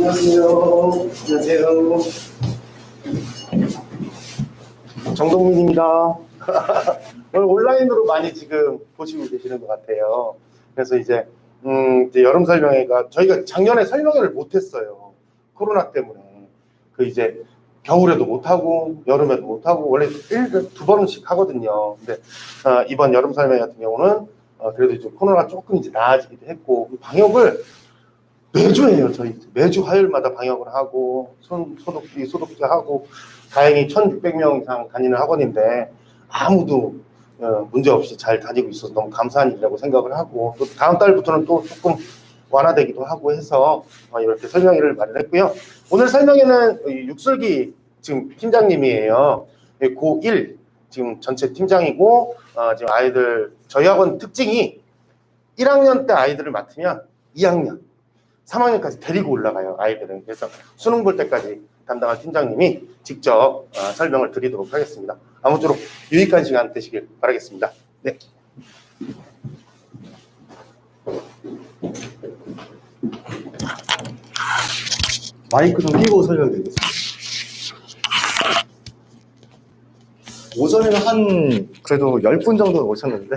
안녕하세요. 안녕하세요. 정동민입니다. 오늘 온라인으로 많이 지금 보시고 계시는 것 같아요. 그래서 이제 여름 설명회가 저희가 작년에 설명회를 못했어요. 코로나 때문에. 이제 겨울에도 못하고 여름에도 못하고 원래 두 번씩 하거든요. 근데 이번 여름 설명회 같은 경우는 그래도 이제 코로나가 조금 이제 나아지기도 했고 방역을 매주 해요. 저희 매주 화요일마다 방역을 하고 소독제 하고 다행히 1,600명 이상 다니는 학원인데 아무도 문제 없이 잘 다니고 있어서 너무 감사한 일이라고 생각을 하고 또 다음 달부터는 또 조금 완화되기도 하고 해서 이렇게 설명회를 마련했고요. 오늘 설명회는 육설기 지금 팀장님이에요. 고1 지금 전체 팀장이고 지금 아이들 저희 학원 특징이 1학년 때 아이들을 맡으면 2학년 3학년까지 데리고 올라가요. 아이들은. 그래서 수능 볼 때까지 담당한 팀장님이 직접 설명을 드리도록 하겠습니다. 아무쪼록 유익한 시간 되시길 바라겠습니다. 네. 마이크 좀 끼고 설명드리겠습니다. 오전에는 한 그래도 10분 정도 오셨는데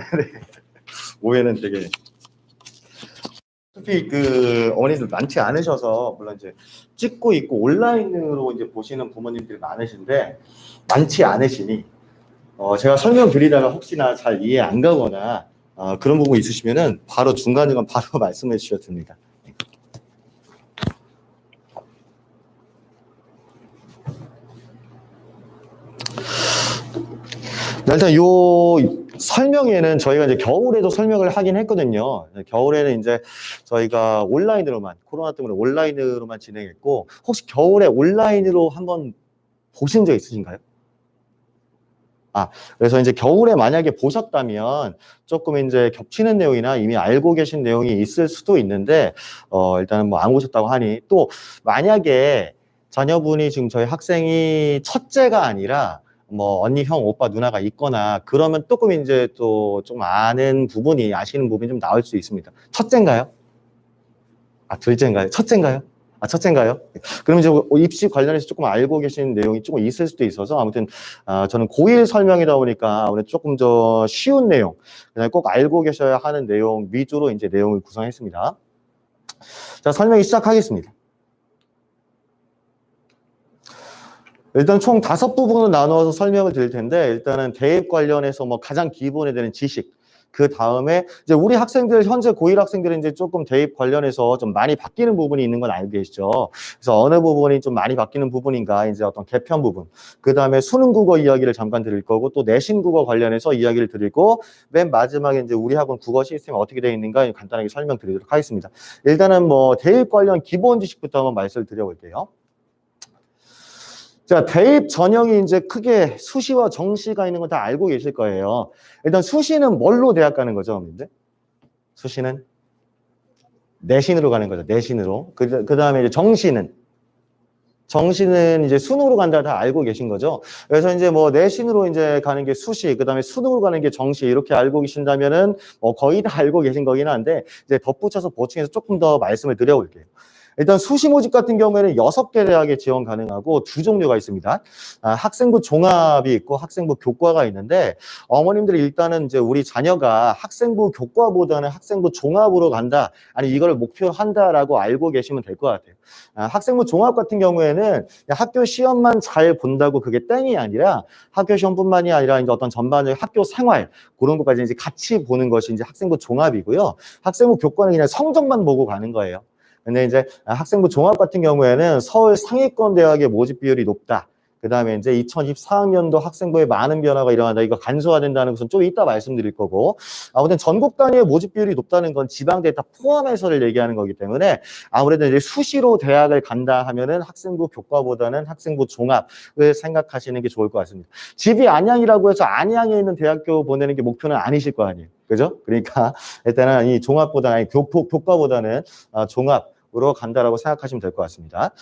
오후에는 되게 특히 어머니들 많지 않으셔서 물론 이제 찍고 있고 온라인으로 이제 보시는 부모님들이 많으신데 많지 않으시니 제가 설명드리다가 혹시나 잘 이해 안 가거나 그런 부분 있으시면은 바로 중간중간 바로 말씀해 주셔도 됩니다. 일단 요 설명회는 저희가 이제 겨울에도 설명을 하긴 했거든요. 겨울에는 이제 저희가 온라인으로만, 코로나 때문에 온라인으로만 진행했고, 혹시 겨울에 온라인으로 한번 보신 적 있으신가요? 그래서 이제 겨울에 만약에 보셨다면 조금 이제 겹치는 내용이나 이미 알고 계신 내용이 있을 수도 있는데, 일단은 뭐 안 보셨다고 하니, 또 만약에 자녀분이 지금 저희 학생이 첫째가 아니라 뭐 언니, 형, 오빠, 누나가 있거나 그러면 조금 이제 또 좀 아시는 부분이 좀 나올 수 있습니다. 첫째인가요? 둘째인가요? 첫째인가요? 첫째인가요? 그럼 이제 입시 관련해서 조금 알고 계신 내용이 조금 있을 수도 있어서 아무튼 저는 고1 설명이다 보니까 아무래도 조금 더 쉬운 내용, 그다음에 꼭 알고 계셔야 하는 내용 위주로 이제 내용을 구성했습니다. 자, 설명이 시작하겠습니다. 일단 총 5부분으로 나누어서 설명을 드릴 텐데 일단은 대입 관련해서 뭐 가장 기본에 되는 지식, 그 다음에 이제 우리 학생들 현재 고1 학생들은 이제 조금 대입 관련해서 좀 많이 바뀌는 부분이 있는 건 알고 계시죠. 그래서 어느 부분이 좀 많이 바뀌는 부분인가 이제 어떤 개편 부분, 그 다음에 수능 국어 이야기를 잠깐 드릴 거고 또 내신 국어 관련해서 이야기를 드리고 맨 마지막에 이제 우리 학원 국어 시스템이 어떻게 되어 있는가 간단하게 설명드리도록 하겠습니다. 일단은 뭐 대입 관련 기본 지식부터 한번 말씀을 드려볼게요. 자, 대입 전형이 이제 크게 수시와 정시가 있는 건 다 알고 계실 거예요. 일단 수시는 뭘로 대학 가는 거죠, 어머님들? 수시는 내신으로 가는 거죠, 내신으로. 그 다음에 이제 정시는 이제 수능으로 간다 다 알고 계신 거죠. 그래서 이제 뭐 내신으로 이제 가는 게 수시, 그 다음에 수능으로 가는 게 정시 이렇게 알고 계신다면은 뭐 거의 다 알고 계신 거긴 한데 이제 덧붙여서 보충해서 조금 더 말씀을 드려볼게요. 일단 수시 모집 같은 경우에는 6개 대학에 지원 가능하고 2종류가 있습니다. 학생부 종합이 있고 학생부 교과가 있는데 어머님들이 일단은 이제 우리 자녀가 학생부 교과보다는 학생부 종합으로 간다, 아니 이걸 목표한다라고 알고 계시면 될 것 같아요. 학생부 종합 같은 경우에는 학교 시험만 잘 본다고 그게 땡이 아니라 학교 시험뿐만이 아니라 이제 어떤 전반적인 학교 생활 그런 것까지 이제 같이 보는 것이 이제 학생부 종합이고요. 학생부 교과는 그냥 성적만 보고 가는 거예요. 근데 이제 학생부 종합 같은 경우에는 서울 상위권 대학의 모집 비율이 높다. 그 다음에 이제 2024학년도 학생부에 많은 변화가 일어난다. 이거 간소화된다는 것은 좀 이따 말씀드릴 거고. 아무튼 전국 단위의 모집 비율이 높다는 건 지방 데이터 포함해서를 얘기하는 거기 때문에 아무래도 이제 수시로 대학을 간다 하면은 학생부 교과보다는 학생부 종합을 생각하시는 게 좋을 것 같습니다. 집이 안양이라고 해서 안양에 있는 대학교 보내는 게 목표는 아니실 거 아니에요. 그죠? 그러니까 일단은 이 종합보다는, 교과보다는 종합으로 간다라고 생각하시면 될 것 같습니다.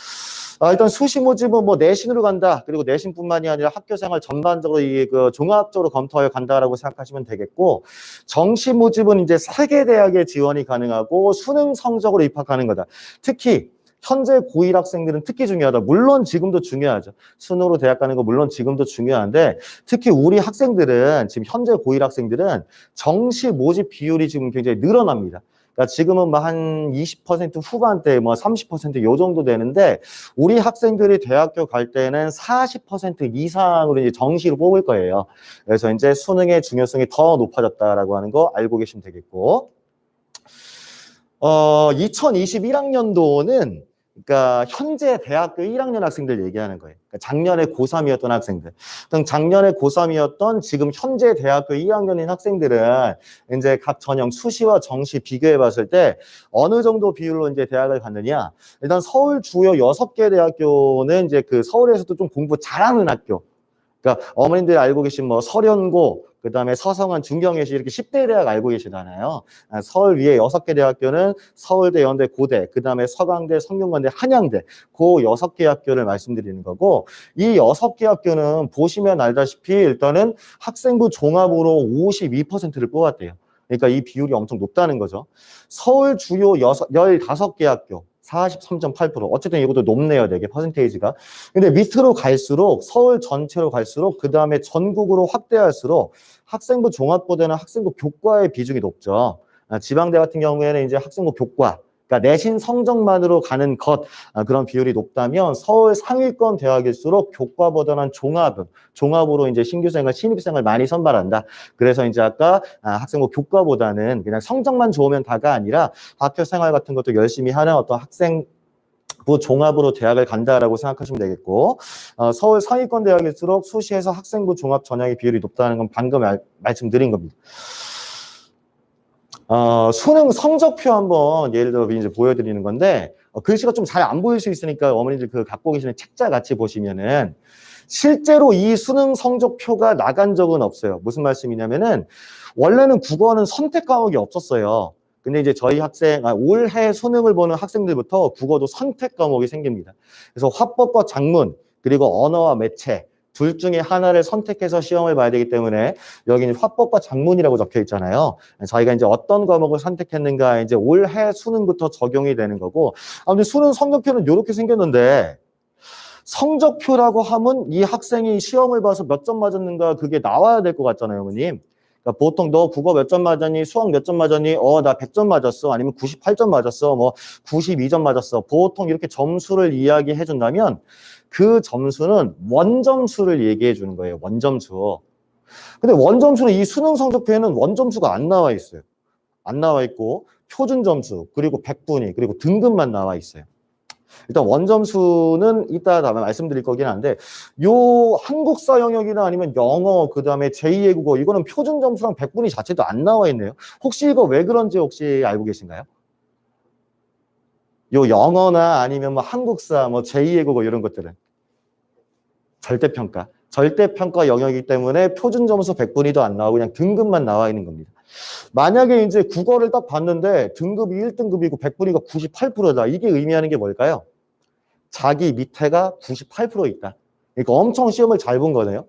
일단 수시 모집은 뭐 내신으로 간다. 그리고 내신뿐만이 아니라 학교 생활 전반적으로 그 종합적으로 검토하여 간다라고 생각하시면 되겠고, 정시 모집은 이제 3개 대학에 지원이 가능하고 수능 성적으로 입학하는 거다. 특히 현재 고1 학생들은 특히 중요하다. 물론 지금도 중요하죠. 순으로 대학 가는 거 물론 지금도 중요한데 특히 우리 학생들은 지금 현재 고1 학생들은 정시 모집 비율이 지금 굉장히 늘어납니다. 그러니까 지금은 뭐 한 20% 후반대, 뭐 30%요 정도 되는데 우리 학생들이 대학교 갈 때는 40% 이상으로 이제 정시로 뽑을 거예요. 그래서 이제 수능의 중요성이 더 높아졌다라고 하는 거 알고 계시면 되겠고, 2021학년도는 그러니까 현재 대학교 1학년 학생들 얘기하는 거예요. 그러니까 작년에 고3이었던 학생들. 그럼 작년에 고3이었던 지금 현재 대학교 2학년인 학생들은 이제 각 전형 수시와 정시 비교해 봤을 때 어느 정도 비율로 이제 대학을 갔느냐. 일단 서울 주요 6개 대학교는 이제 그 서울에서도 좀 공부 잘하는 학교. 그러니까 어머님들이 알고 계신 뭐 서련고, 그다음에 서성한, 중경예시 이렇게 10대 대학 알고 계시잖아요. 서울 위에 6개 대학교는 서울대, 연대, 고대, 그다음에 서강대, 성균관대, 한양대 그 6개 학교를 말씀드리는 거고, 이 6개 학교는 보시면 알다시피 일단은 학생부 종합으로 52%를 뽑았대요. 그러니까 이 비율이 엄청 높다는 거죠. 서울 주요 15개 학교 43.8%. 어쨌든 이것도 높네요, 되게 퍼센테이지가. 근데 밑으로 갈수록 서울 전체로 갈수록 그 다음에 전국으로 확대할수록 학생부 종합보다는 학생부 교과의 비중이 높죠. 지방대 같은 경우에는 이제 학생부 교과, 그러니까 내신 성적만으로 가는 그런 비율이 높다면 서울 상위권 대학일수록 교과보다는 종합으로 이제 신규생을, 신입생을 많이 선발한다. 그래서 이제 아까 학생부 교과보다는 그냥 성적만 좋으면 다가 아니라 학교 생활 같은 것도 열심히 하는 어떤 학생부 종합으로 대학을 간다라고 생각하시면 되겠고, 서울 상위권 대학일수록 수시에서 학생부 종합 전형의 비율이 높다는 건 방금 말씀드린 겁니다. 수능 성적표 한번 예를 들어 이제 보여드리는 건데, 글씨가 좀 잘 안 보일 수 있으니까 어머니들 그 갖고 계시는 책자 같이 보시면은 실제로 이 수능 성적표가 나간 적은 없어요. 무슨 말씀이냐면은 원래는 국어는 선택 과목이 없었어요. 근데 이제 저희 올해 수능을 보는 학생들부터 국어도 선택 과목이 생깁니다. 그래서 화법과 작문, 그리고 언어와 매체, 둘 중에 하나를 선택해서 시험을 봐야 되기 때문에 여기는 화법과 작문이라고 적혀 있잖아요. 저희가 이제 어떤 과목을 선택했는가 이제 올해 수능부터 적용이 되는 거고, 근데 수능 성적표는 이렇게 생겼는데 성적표라고 하면 이 학생이 시험을 봐서 몇 점 맞았는가 그게 나와야 될 것 같잖아요, 어머님. 그러니까 보통 너 국어 몇 점 맞았니? 수학 몇 점 맞았니? 나 100점 맞았어. 아니면 98점 맞았어. 뭐 92점 맞았어. 보통 이렇게 점수를 이야기해 준다면 그 점수는 원점수를 얘기해 주는 거예요. 원점수. 근데 원점수는 이 수능 성적표에는 원점수가 안 나와 있어요. 안 나와 있고 표준 점수, 그리고 백분위, 그리고 등급만 나와 있어요. 일단 원점수는 이따 다음에 말씀드릴 거긴 한데, 요 한국사 영역이나 아니면 영어, 그 다음에 제2외 국어, 이거는 표준 점수랑 백분위 자체도 안 나와 있네요. 혹시 이거 왜 그런지 혹시 알고 계신가요? 요 영어나 아니면 뭐 한국사, 뭐 제2외 국어 이런 것들은 절대평가 영역이기 때문에 표준 점수 백분위도 안 나오고 그냥 등급만 나와 있는 겁니다. 만약에 이제 국어를 딱 봤는데 등급이 1등급이고 백분위가 98%다. 이게 의미하는 게 뭘까요? 자기 밑에가 98% 있다. 그러니까 엄청 시험을 잘 본 거네요.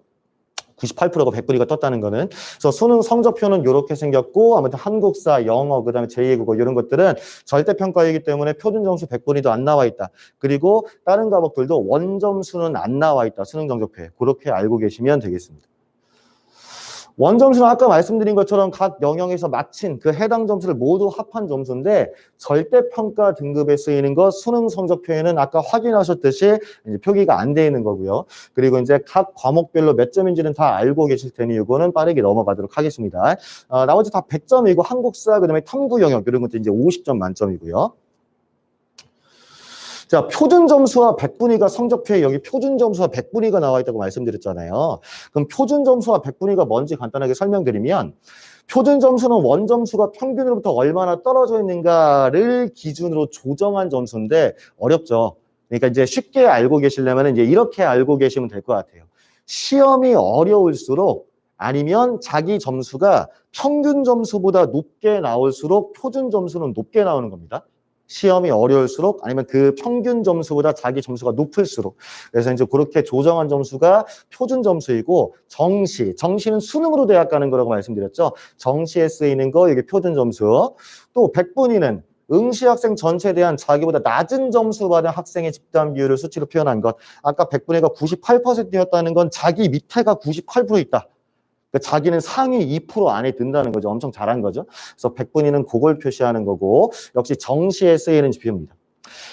98%가 백분위가 떴다는 거는. 그래서 수능 성적표는 이렇게 생겼고, 아무튼 한국사, 영어, 그다음에 제2국어 이런 것들은 절대평가이기 때문에 표준 점수 백분위도 안 나와 있다. 그리고 다른 과목들도 원점수는 안 나와 있다. 수능 성적표에. 그렇게 알고 계시면 되겠습니다. 원점수는 아까 말씀드린 것처럼 각 영역에서 마친 그 해당 점수를 모두 합한 점수인데, 절대평가 등급에 쓰이는 것 수능 성적표에는 아까 확인하셨듯이 이제 표기가 안 돼 있는 거고요. 그리고 이제 각 과목별로 몇 점인지는 다 알고 계실 테니 이거는 빠르게 넘어가도록 하겠습니다. 나머지 다 100점이고 한국사, 그다음에 탐구 영역 이런 것도 이제 50점 만점이고요. 자, 표준 점수와 백분위가 성적표에 여기 표준 점수와 백분위가 나와 있다고 말씀드렸잖아요. 그럼 표준 점수와 백분위가 뭔지 간단하게 설명드리면, 표준 점수는 원점수가 평균으로부터 얼마나 떨어져 있는가를 기준으로 조정한 점수인데 어렵죠. 그러니까 이제 쉽게 알고 계시려면 이제 이렇게 알고 계시면 될 것 같아요. 시험이 어려울수록 아니면 자기 점수가 평균 점수보다 높게 나올수록 표준 점수는 높게 나오는 겁니다. 시험이 어려울수록 아니면 그 평균 점수보다 자기 점수가 높을수록. 그래서 이제 그렇게 조정한 점수가 표준 점수이고, 정시는 수능으로 대학 가는 거라고 말씀드렸죠. 정시에 쓰이는 거 이게 표준 점수. 또 백분위는 응시 학생 전체에 대한 자기보다 낮은 점수 받은 학생의 집단 비율을 수치로 표현한 것. 아까 100분의 1가 98%였다는 건 자기 밑에가 98% 있다. 그러니까 자기는 상위 2% 안에 든다는 거죠. 엄청 잘한 거죠. 그래서 100분위는 그걸 표시하는 거고 역시 정시에 쓰이는 지표입니다.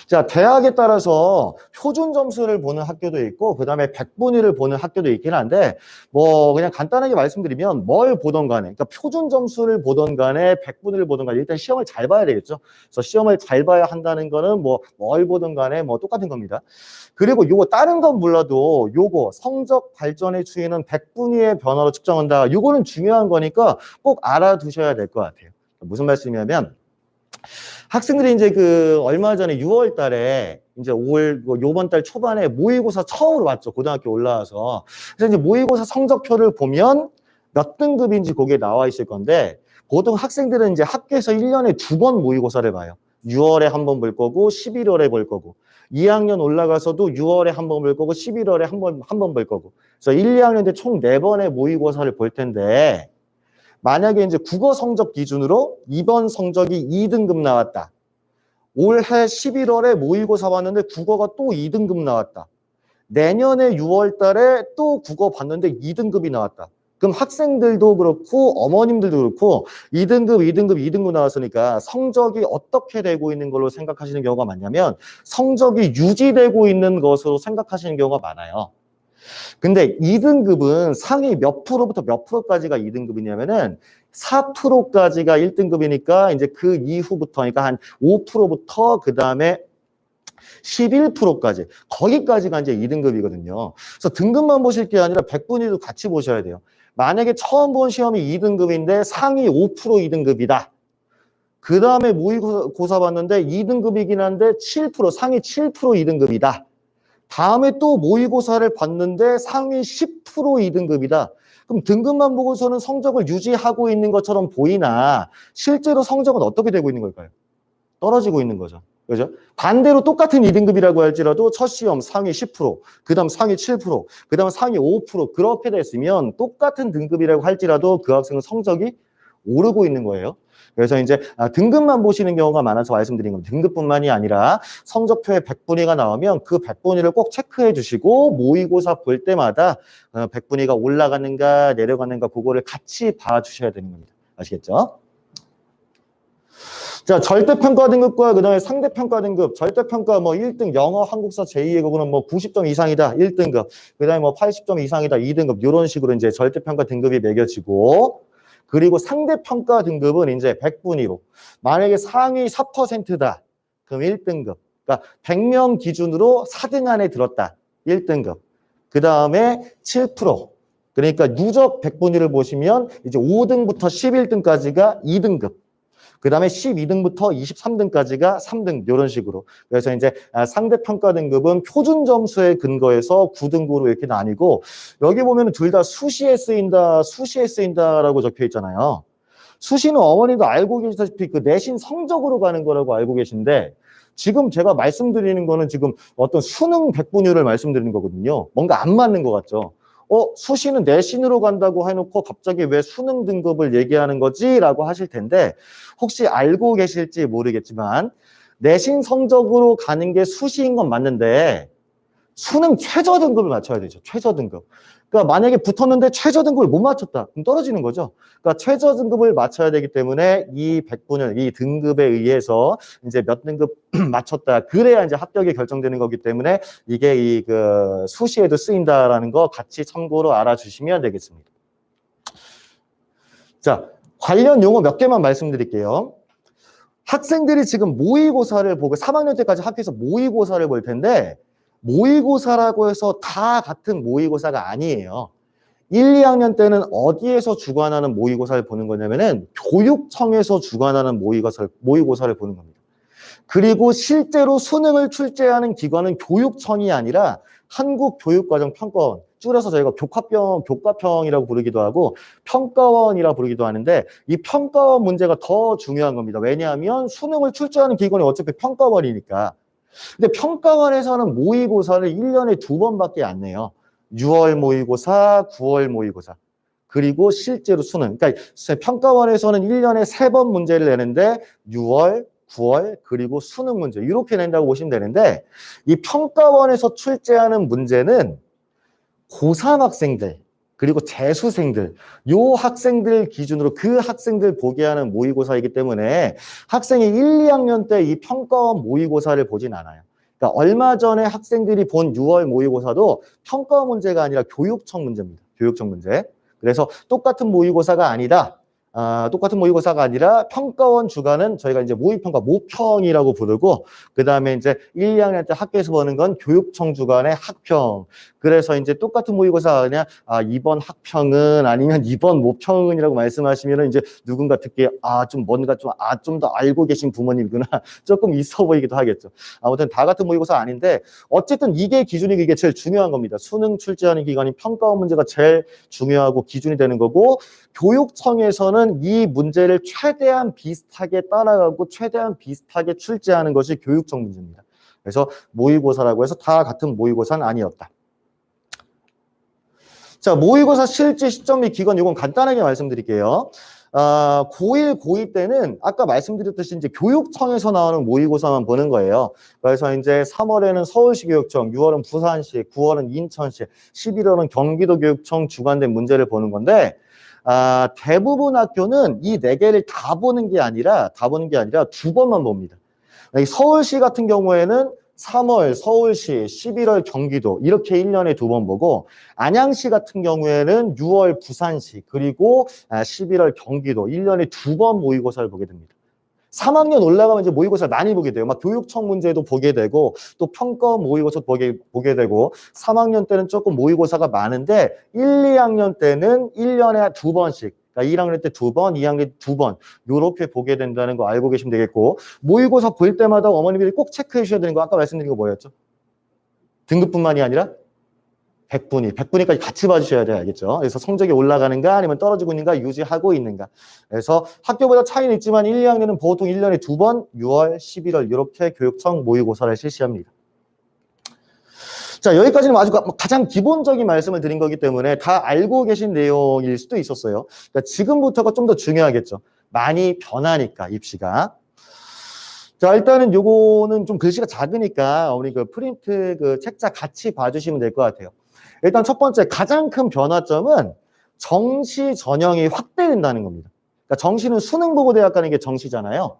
자, 대학에 따라서 표준 점수를 보는 학교도 있고 그다음에 100분위를 보는 학교도 있긴 한데 뭐 그냥 간단하게 말씀드리면 뭘 보던 간에 그러니까 표준 점수를 보던 간에 100분위를 보던 간에 일단 시험을 잘 봐야 되겠죠. 그래서 시험을 잘 봐야 한다는 거는 뭐 뭘 보던 간에 뭐 똑같은 겁니다. 그리고 요거 다른 건 몰라도 요거 성적 발전의 추이는 100분위의 변화로 측정한다. 요거는 중요한 거니까 꼭 알아두셔야 될 것 같아요. 무슨 말씀이냐면 학생들이 이제 그 얼마 전에 6월 달에 이제 요번 달 초반에 모의고사 처음으로 왔죠. 고등학교 올라와서. 그래서 이제 모의고사 성적표를 보면 몇 등급인지 거기에 나와 있을 건데 보통 학생들은 이제 학교에서 1년에 2번 모의고사를 봐요. 6월에 한 번 볼 거고 11월에 볼 거고 2학년 올라가서도 6월에 한 번 볼 거고 11월에 한 번 볼 거고 그래서 1, 2학년 때 총 4번의 모의고사를 볼 텐데 만약에 이제 국어 성적 기준으로 이번 성적이 2등급 나왔다. 올해 11월에 모의고사 봤는데 국어가 또 2등급 나왔다. 내년에 6월 달에 또 국어 봤는데 2등급이 나왔다. 그럼 학생들도 그렇고 어머님들도 그렇고 2등급, 2등급, 2등급 나왔으니까 성적이 어떻게 되고 있는 걸로 생각하시는 경우가 많냐면 성적이 유지되고 있는 것으로 생각하시는 경우가 많아요. 근데 2등급은 상위 몇 프로부터 몇 프로까지가 2등급이냐면은 4%까지가 1등급이니까 이제 그 이후부터 그러니까 한 5%부터 그다음에 11%까지 거기까지가 이제 2등급이거든요. 그래서 등급만 보실 게 아니라 100분위도 같이 보셔야 돼요. 만약에 처음 본 시험이 2등급인데 상위 5% 2등급이다. 그 다음에 모의고사 봤는데 2등급이긴 한데 7% 상위 7% 2등급이다. 다음에 또 모의고사를 봤는데 상위 10% 2등급이다. 그럼 등급만 보고서는 성적을 유지하고 있는 것처럼 보이나 실제로 성적은 어떻게 되고 있는 걸까요? 떨어지고 있는 거죠. 그죠? 반대로 똑같은 2등급이라고 할지라도 첫 시험 상위 10%, 그 다음 상위 7%, 그 다음 상위 5% 그렇게 됐으면 똑같은 등급이라고 할지라도 그 학생은 성적이 오르고 있는 거예요. 그래서 이제 등급만 보시는 경우가 많아서 말씀드린 겁니다. 등급뿐만이 아니라 성적표에 100분위가 나오면 그 100분위를 꼭 체크해 주시고 모의고사 볼 때마다 100분위가 올라가는가 내려가는가 그거를 같이 봐주셔야 되는 겁니다. 아시겠죠? 자, 절대평가 등급과 그 다음에 상대평가 등급, 절대평가 뭐 1등 영어, 한국사, 제2외국어는 뭐 90점 이상이다, 1등급. 그 다음에 뭐 80점 이상이다, 2등급. 이런 식으로 이제 절대평가 등급이 매겨지고, 그리고 상대평가 등급은 이제 100분위로. 만약에 상위 4%다, 그럼 1등급. 그러니까 100명 기준으로 4등 안에 들었다, 1등급. 그 다음에 7%. 그러니까 누적 100분위를 보시면 이제 5등부터 11등까지가 2등급. 그 다음에 12등부터 23등까지가 3등 이런 식으로. 그래서 이제 상대평가 등급은 표준 점수에 근거해서 9등급으로 이렇게 나뉘고 여기 보면 둘 다 수시에 쓰인다라고 적혀 있잖아요. 수시는 어머니도 알고 계시다시피 그 내신 성적으로 가는 거라고 알고 계신데 지금 제가 말씀드리는 거는 지금 어떤 수능 100분위를 말씀드리는 거거든요. 뭔가 안 맞는 것 같죠. 수시는 내신으로 간다고 해놓고 갑자기 왜 수능 등급을 얘기하는 거지? 라고 하실 텐데 혹시 알고 계실지 모르겠지만 내신 성적으로 가는 게 수시인 건 맞는데 수능 최저 등급을 맞춰야 되죠. 최저 등급. 그러니까 만약에 붙었는데 최저 등급을 못 맞췄다. 그럼 떨어지는 거죠. 그러니까 최저 등급을 맞춰야 되기 때문에 이 100분을 이 등급에 의해서 이제 몇 등급 맞췄다. 그래야 이제 합격이 결정되는 거기 때문에 이게 이 그 수시에도 쓰인다라는 거 같이 참고로 알아주시면 되겠습니다. 자, 관련 용어 몇 개만 말씀드릴게요. 학생들이 지금 모의고사를 보고 3학년 때까지 학교에서 모의고사를 볼 텐데 모의고사라고 해서 다 같은 모의고사가 아니에요. 1, 2학년 때는 어디에서 주관하는 모의고사를 보는 거냐면은 교육청에서 주관하는 모의고사를 보는 겁니다. 그리고 실제로 수능을 출제하는 기관은 교육청이 아니라 한국교육과정평가원, 줄여서 저희가 교과평이라고 부르기도 하고 평가원이라고 부르기도 하는데 이 평가원 문제가 더 중요한 겁니다. 왜냐하면 수능을 출제하는 기관이 어차피 평가원이니까. 근데 평가원에서는 모의고사를 1년에 2번밖에 안 내요. 6월 모의고사, 9월 모의고사. 그리고 실제로 수능. 그러니까 평가원에서는 1년에 3번 문제를 내는데 6월, 9월, 그리고 수능 문제 이렇게 낸다고 보시면 되는데 이 평가원에서 출제하는 문제는 고3 학생들 그리고 재수생들 요 학생들 기준으로 그 학생들 보게 하는 모의고사이기 때문에 학생이 1, 2학년 때 이 평가원 모의고사를 보진 않아요. 그러니까 얼마 전에 학생들이 본 6월 모의고사도 평가원 문제가 아니라 교육청 문제입니다. 교육청 문제. 그래서 똑같은 모의고사가 아니다. 똑같은 모의고사가 아니라 평가원 주간은 저희가 이제 모의평가 모평이라고 부르고 그 다음에 이제 1, 2학년 때 학교에서 보는 건 교육청 주간의 학평. 그래서 이제 똑같은 모의고사가 아니라 이번 학평은 아니면 이번 모평은이라고 말씀하시면은 이제 누군가 듣기에 좀 뭔가 좀 더 알고 계신 부모님이구나 조금 있어 보이기도 하겠죠. 아무튼 다 같은 모의고사 아닌데 어쨌든 이게 기준이고 이게 제일 중요한 겁니다. 수능 출제하는 기간이 평가원 문제가 제일 중요하고 기준이 되는 거고 교육청에서는 이 문제를 최대한 비슷하게 따라가고 최대한 비슷하게 출제하는 것이 교육청 문제입니다. 그래서 모의고사라고 해서 다 같은 모의고사는 아니었다. 자, 모의고사 실제 시점 및 기간 이건 간단하게 말씀드릴게요. 고1, 고2 때는 아까 말씀드렸듯이 이제 교육청에서 나오는 모의고사만 보는 거예요. 그래서 이제 3월에는 서울시 교육청, 6월은 부산시, 9월은 인천시, 11월은 경기도 교육청 주관된 문제를 보는 건데 대부분 학교는 이 4개를 다 보는 게 아니라 두 번만 봅니다. 서울시 같은 경우에는 3월 서울시, 11월 경기도 이렇게 1년에 2번 보고 안양시 같은 경우에는 6월 부산시 그리고 11월 경기도 1년에 2번 모의고사를 보게 됩니다. 3학년 올라가면 이제 모의고사를 많이 보게 돼요. 막 교육청 문제도 보게 되고 또 평가 모의고사도 보게 되고 3학년 때는 조금 모의고사가 많은데 1, 2학년 때는 1년에 2번씩 그러니까 1학년 때 2번, 2학년 때 2번 이렇게 보게 된다는 거 알고 계시면 되겠고 모의고사 볼 때마다 어머님들이 꼭 체크해 주셔야 되는 거 아까 말씀드린 거 뭐였죠? 등급뿐만이 아니라 100분위까지 같이 봐주셔야 돼요. 알겠죠? 그래서 성적이 올라가는가 아니면 떨어지고 있는가 유지하고 있는가. 그래서 학교보다 차이는 있지만 1, 2학년은 보통 1년에 2번 6월, 11월 이렇게 교육청 모의고사를 실시합니다. 자, 여기까지는 아주 가장 기본적인 말씀을 드린 거기 때문에 다 알고 계신 내용일 수도 있었어요. 그러니까 지금부터가 좀 더 중요하겠죠. 많이 변하니까 입시가. 자, 일단은 요거는 좀 글씨가 작으니까 우리 그 프린트 그 책자 같이 봐주시면 될 것 같아요. 일단 첫 번째 가장 큰 변화점은 정시 전형이 확대된다는 겁니다. 그러니까 정시는 수능 보고 대학 가는 게 정시잖아요.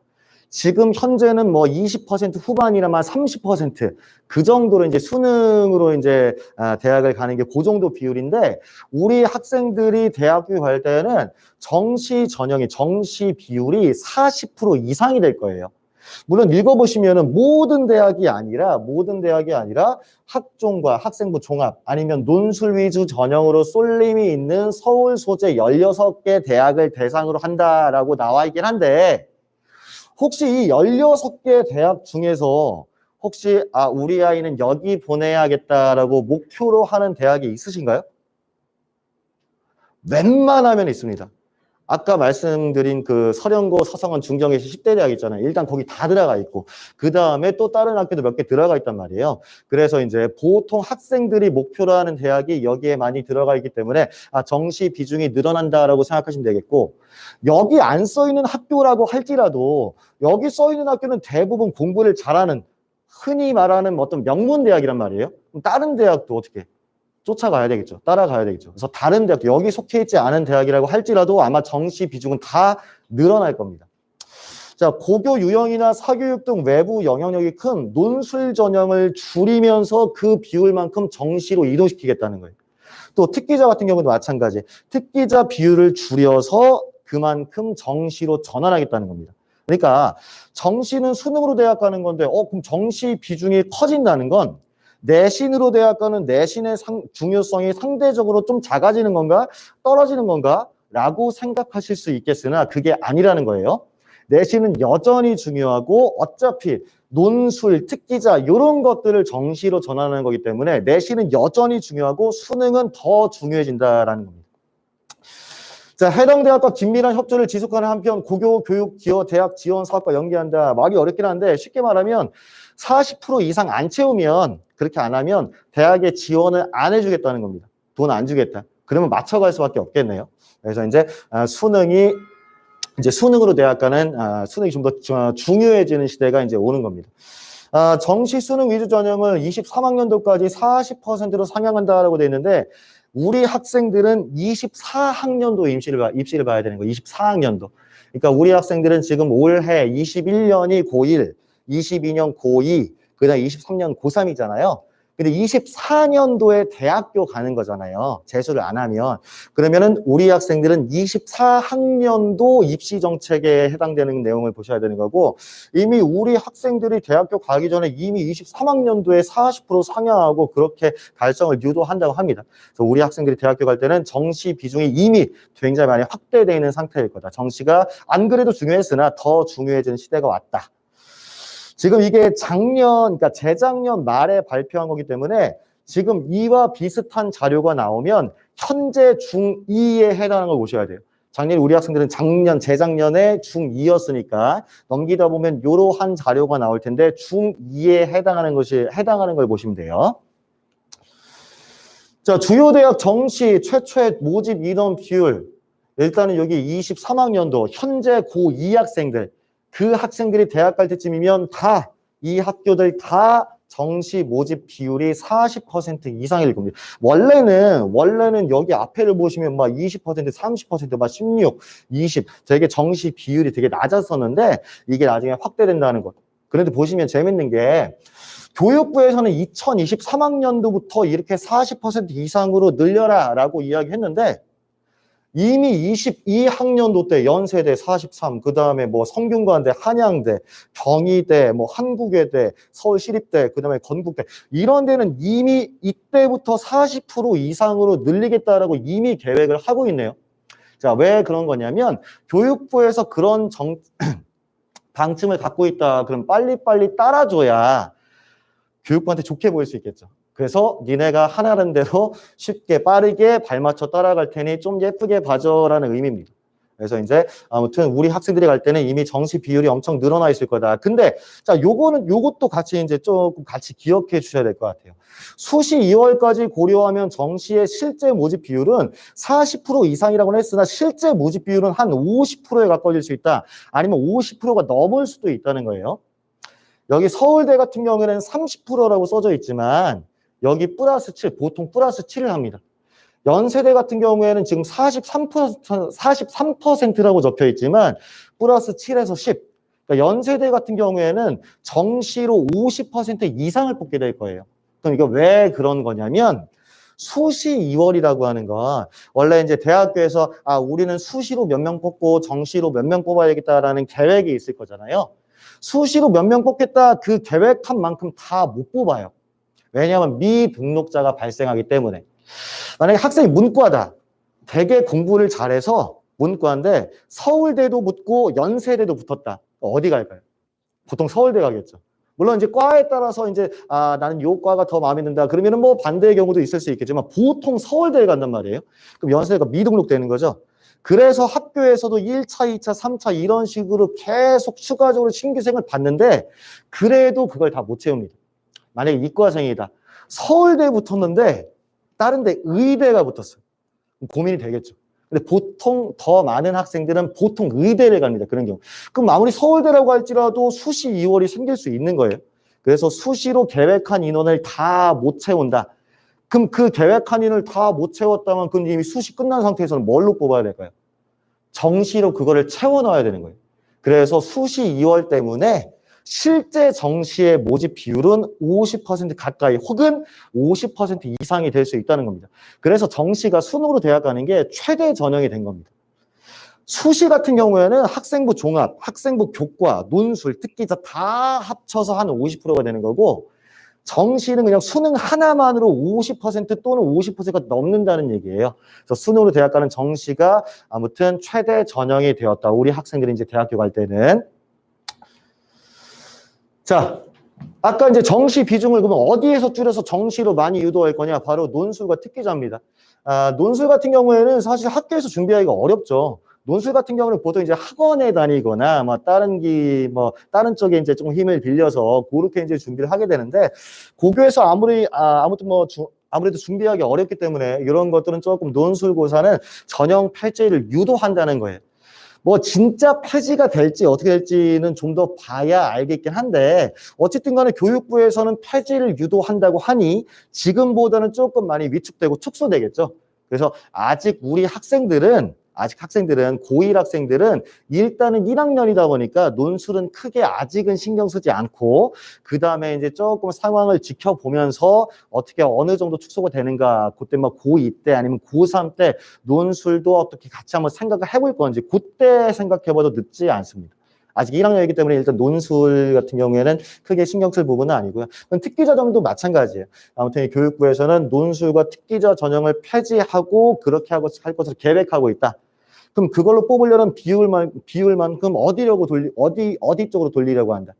지금 현재는 뭐 20% 후반이나마 30%그 정도로 이제 수능으로 이제 대학을 가는 게 그 정도 비율인데 우리 학생들이 대학교 갈 때는 정시 전형의 정시 비율이 40% 이상이 될 거예요. 물론 읽어보시면은 모든 대학이 아니라 학종과 학생부 종합 아니면 논술 위주 전형으로 쏠림이 있는 서울 소재 16개 대학을 대상으로 한다라고 나와 있긴 한데 혹시 이 16개 대학 중에서 혹시 우리 아이는 여기 보내야겠다라고 목표로 하는 대학이 있으신가요? 웬만하면 있습니다. 아까 말씀드린 그 서령고, 서성원, 중정예시 10대 대학 있잖아요. 일단 거기 다 들어가 있고 그 다음에 또 다른 학교도 몇 개 들어가 있단 말이에요. 그래서 이제 보통 학생들이 목표로 하는 대학이 여기에 많이 들어가 있기 때문에 정시 비중이 늘어난다라고 생각하시면 되겠고 여기 안 써 있는 학교라고 할지라도 여기 써 있는 학교는 대부분 공부를 잘하는 흔히 말하는 어떤 명문 대학이란 말이에요. 그럼 다른 대학도 어떻게 쫓아가야 되겠죠. 따라가야 되겠죠. 그래서 다른 대학, 여기 속해 있지 않은 대학이라고 할지라도 아마 정시 비중은 다 늘어날 겁니다. 자, 고교 유형이나 사교육 등 외부 영향력이 큰 논술 전형을 줄이면서 그 비율만큼 정시로 이동시키겠다는 거예요. 또 특기자 같은 경우도 마찬가지. 특기자 비율을 줄여서 그만큼 정시로 전환하겠다는 겁니다. 그러니까 정시는 수능으로 대학 가는 건데 그럼 정시 비중이 커진다는 건 내신으로 대학 가는 내신의 중요성이 상대적으로 좀 작아지는 건가 떨어지는 건가 라고 생각하실 수 있겠으나 그게 아니라는 거예요. 내신은 여전히 중요하고 어차피 논술, 특기자 이런 것들을 정시로 전환하는 거기 때문에 내신은 여전히 중요하고 수능은 더 중요해진다라는 겁니다. 자, 해당 대학과 긴밀한 협조를 지속하는 한편 고교, 교육, 기여, 대학 지원 사업과 연계한다. 말이 어렵긴 한데 쉽게 말하면 40% 이상 안 채우면 그렇게 안 하면 대학에 지원을 안 해주겠다는 겁니다. 돈 안 주겠다. 그러면 맞춰갈 수밖에 없겠네요. 그래서 이제 수능이 이제 수능으로 대학 가는 수능이 좀 더 중요해지는 시대가 이제 오는 겁니다. 정시 수능 위주 전형을 23학년도까지 40%로 상향한다라고 돼 있는데 우리 학생들은 24학년도 입시를 봐야 되는 거예요. 24학년도. 그러니까 우리 학생들은 지금 올해 21년이 고1, 22년 고2, 그다음 23년 고3이잖아요. 근데 24년도에 대학교 가는 거잖아요. 재수를 안 하면. 그러면은 우리 학생들은 24학년도 입시 정책에 해당되는 내용을 보셔야 되는 거고 이미 우리 학생들이 대학교 가기 전에 이미 23학년도에 40% 상향하고 그렇게 갈성을 유도한다고 합니다. 그래서 우리 학생들이 대학교 갈 때는 정시 비중이 이미 굉장히 많이 확대되어 있는 상태일 거다. 정시가 안 그래도 중요했으나 더 중요해지는 시대가 왔다. 지금 이게 그러니까 재작년 말에 발표한 거기 때문에 지금 이와 비슷한 자료가 나오면 현재 중2에 해당하는 걸 보셔야 돼요. 작년 우리 학생들은 재작년에 중2였으니까 넘기다 보면 이러한 자료가 나올 텐데 중2에 해당하는 걸 보시면 돼요. 자, 주요 대학 정시 최초의 모집 인원 비율. 일단은 여기 23학년도 현재 고2 학생들 그 학생들이 대학 갈 때쯤이면 이 학교들 다 정시 모집 비율이 40% 이상일 겁니다. 원래는 여기 앞에를 보시면 막 20%, 30%, 막 16, 20 되게 정시 비율이 되게 낮았었는데 이게 나중에 확대된다는 것. 그런데 보시면 재밌는 게 교육부에서는 2023학년도부터 이렇게 40% 이상으로 늘려라라고 이야기했는데 이미 22학년도 때 연세대 43, 그 다음에 뭐 성균관대, 한양대, 경희대, 뭐 한국외대, 서울시립대, 그 다음에 건국대 이런 데는 이미 이때부터 40% 이상으로 늘리겠다라고 이미 계획을 하고 있네요. 자, 왜 그런 거냐면 교육부에서 그런 방침을 갖고 있다. 그럼 빨리빨리 따라줘야 교육부한테 좋게 보일 수 있겠죠. 그래서 니네가 하라는 대로 쉽게 빠르게 발맞춰 따라갈 테니 좀 예쁘게 봐줘라는 의미입니다. 그래서 이제 아무튼 우리 학생들이 갈 때는 이미 정시 비율이 엄청 늘어나 있을 거다. 근데 자, 요것도 같이 이제 조금 같이 기억해 주셔야 될 것 같아요. 수시 2월까지 고려하면 정시의 실제 모집 비율은 40% 이상이라고는 했으나 실제 모집 비율은 한 50%에 가까워질 수 있다. 아니면 50%가 넘을 수도 있다는 거예요. 여기 서울대 같은 경우에는 30%라고 써져 있지만 여기 플러스 7, 보통 플러스 7을 합니다. 연세대 같은 경우에는 지금 43%라고 적혀 있지만 플러스 7에서 10. 그러니까 연세대 같은 경우에는 정시로 50% 이상을 뽑게 될 거예요. 그럼 이거 왜 그런 거냐면 수시 2월이라고 하는 건 원래 이제 대학교에서 우리는 수시로 몇 명 뽑고 정시로 몇 명 뽑아야겠다라는 계획이 있을 거잖아요. 수시로 몇 명 뽑겠다 그 계획한 만큼 다 못 뽑아요. 왜냐하면 미등록자가 발생하기 때문에. 만약에 학생이 문과다. 되게 공부를 잘해서 문과인데 서울대도 붙고 연세대도 붙었다. 어디 갈까요? 보통 서울대 가겠죠. 물론 이제 과에 따라서 이제 나는 요 과가 더 마음에 든다. 그러면은 뭐 반대의 경우도 있을 수 있겠지만 보통 서울대에 간단 말이에요. 그럼 연세대가 미등록되는 거죠. 그래서 학교에서도 1차, 2차, 3차 이런 식으로 계속 추가적으로 신규생을 받는데 그래도 그걸 다 못 채웁니다. 만약에 이과생이다. 서울대에 붙었는데 다른 데 의대가 붙었어요. 고민이 되겠죠. 근데 보통 더 많은 학생들은 보통 의대를 갑니다. 그런 경우. 그럼 아무리 서울대라고 할지라도 수시 2월이 생길 수 있는 거예요. 그래서 수시로 계획한 인원을 다 못 채운다. 그럼 그 계획한 인원을 다 못 채웠다면 그럼 이미 수시 끝난 상태에서는 뭘로 뽑아야 될까요? 정시로 그거를 채워 넣어야 되는 거예요. 그래서 수시 2월 때문에 실제 정시의 모집 비율은 50% 가까이 혹은 50% 이상이 될 수 있다는 겁니다. 그래서 정시가 수능으로 대학 가는 게 최대 전형이 된 겁니다. 수시 같은 경우에는 학생부 종합, 학생부 교과, 논술, 특기자 다 합쳐서 한 50%가 되는 거고 정시는 그냥 수능 하나만으로 50% 또는 50%가 넘는다는 얘기예요. 그래서 수능으로 대학 가는 정시가 아무튼 최대 전형이 되었다. 우리 학생들이 이제 대학교 갈 때는. 자, 아까 이제 정시 비중을 그러면 어디에서 줄여서 정시로 많이 유도할 거냐? 바로 논술과 특기자입니다. 논술 같은 경우에는 사실 학교에서 준비하기가 어렵죠. 논술 같은 경우는 보통 이제 학원에 다니거나 다른 쪽에 이제 좀 힘을 빌려서 그렇게 이제 준비를 하게 되는데 고교에서 아무래도 준비하기 어렵기 때문에 이런 것들은 조금 논술고사는 전형 필제를 유도한다는 거예요. 뭐 진짜 폐지가 될지 어떻게 될지는 좀 더 봐야 알겠긴 한데 어쨌든 간에 교육부에서는 폐지를 유도한다고 하니 지금보다는 조금 많이 위축되고 축소되겠죠. 그래서 아직 학생들은 고1 학생들은 일단은 1학년이다 보니까 논술은 크게 아직은 신경 쓰지 않고 그 다음에 이제 조금 상황을 지켜보면서 어떻게 어느 정도 축소가 되는가 그때 뭐 고2 때 아니면 고3 때 논술도 어떻게 같이 한번 생각을 해볼 건지 그때 생각해봐도 늦지 않습니다. 아직 1학년이기 때문에 일단 논술 같은 경우에는 크게 신경 쓸 부분은 아니고요. 특기자 전형도 마찬가지예요. 아무튼 이 교육부에서는 논술과 특기자 전형을 폐지하고 그렇게 할 것을 계획하고 있다. 그럼 그걸로 뽑으려는 비율만큼 어디 쪽으로 돌리려고 한다.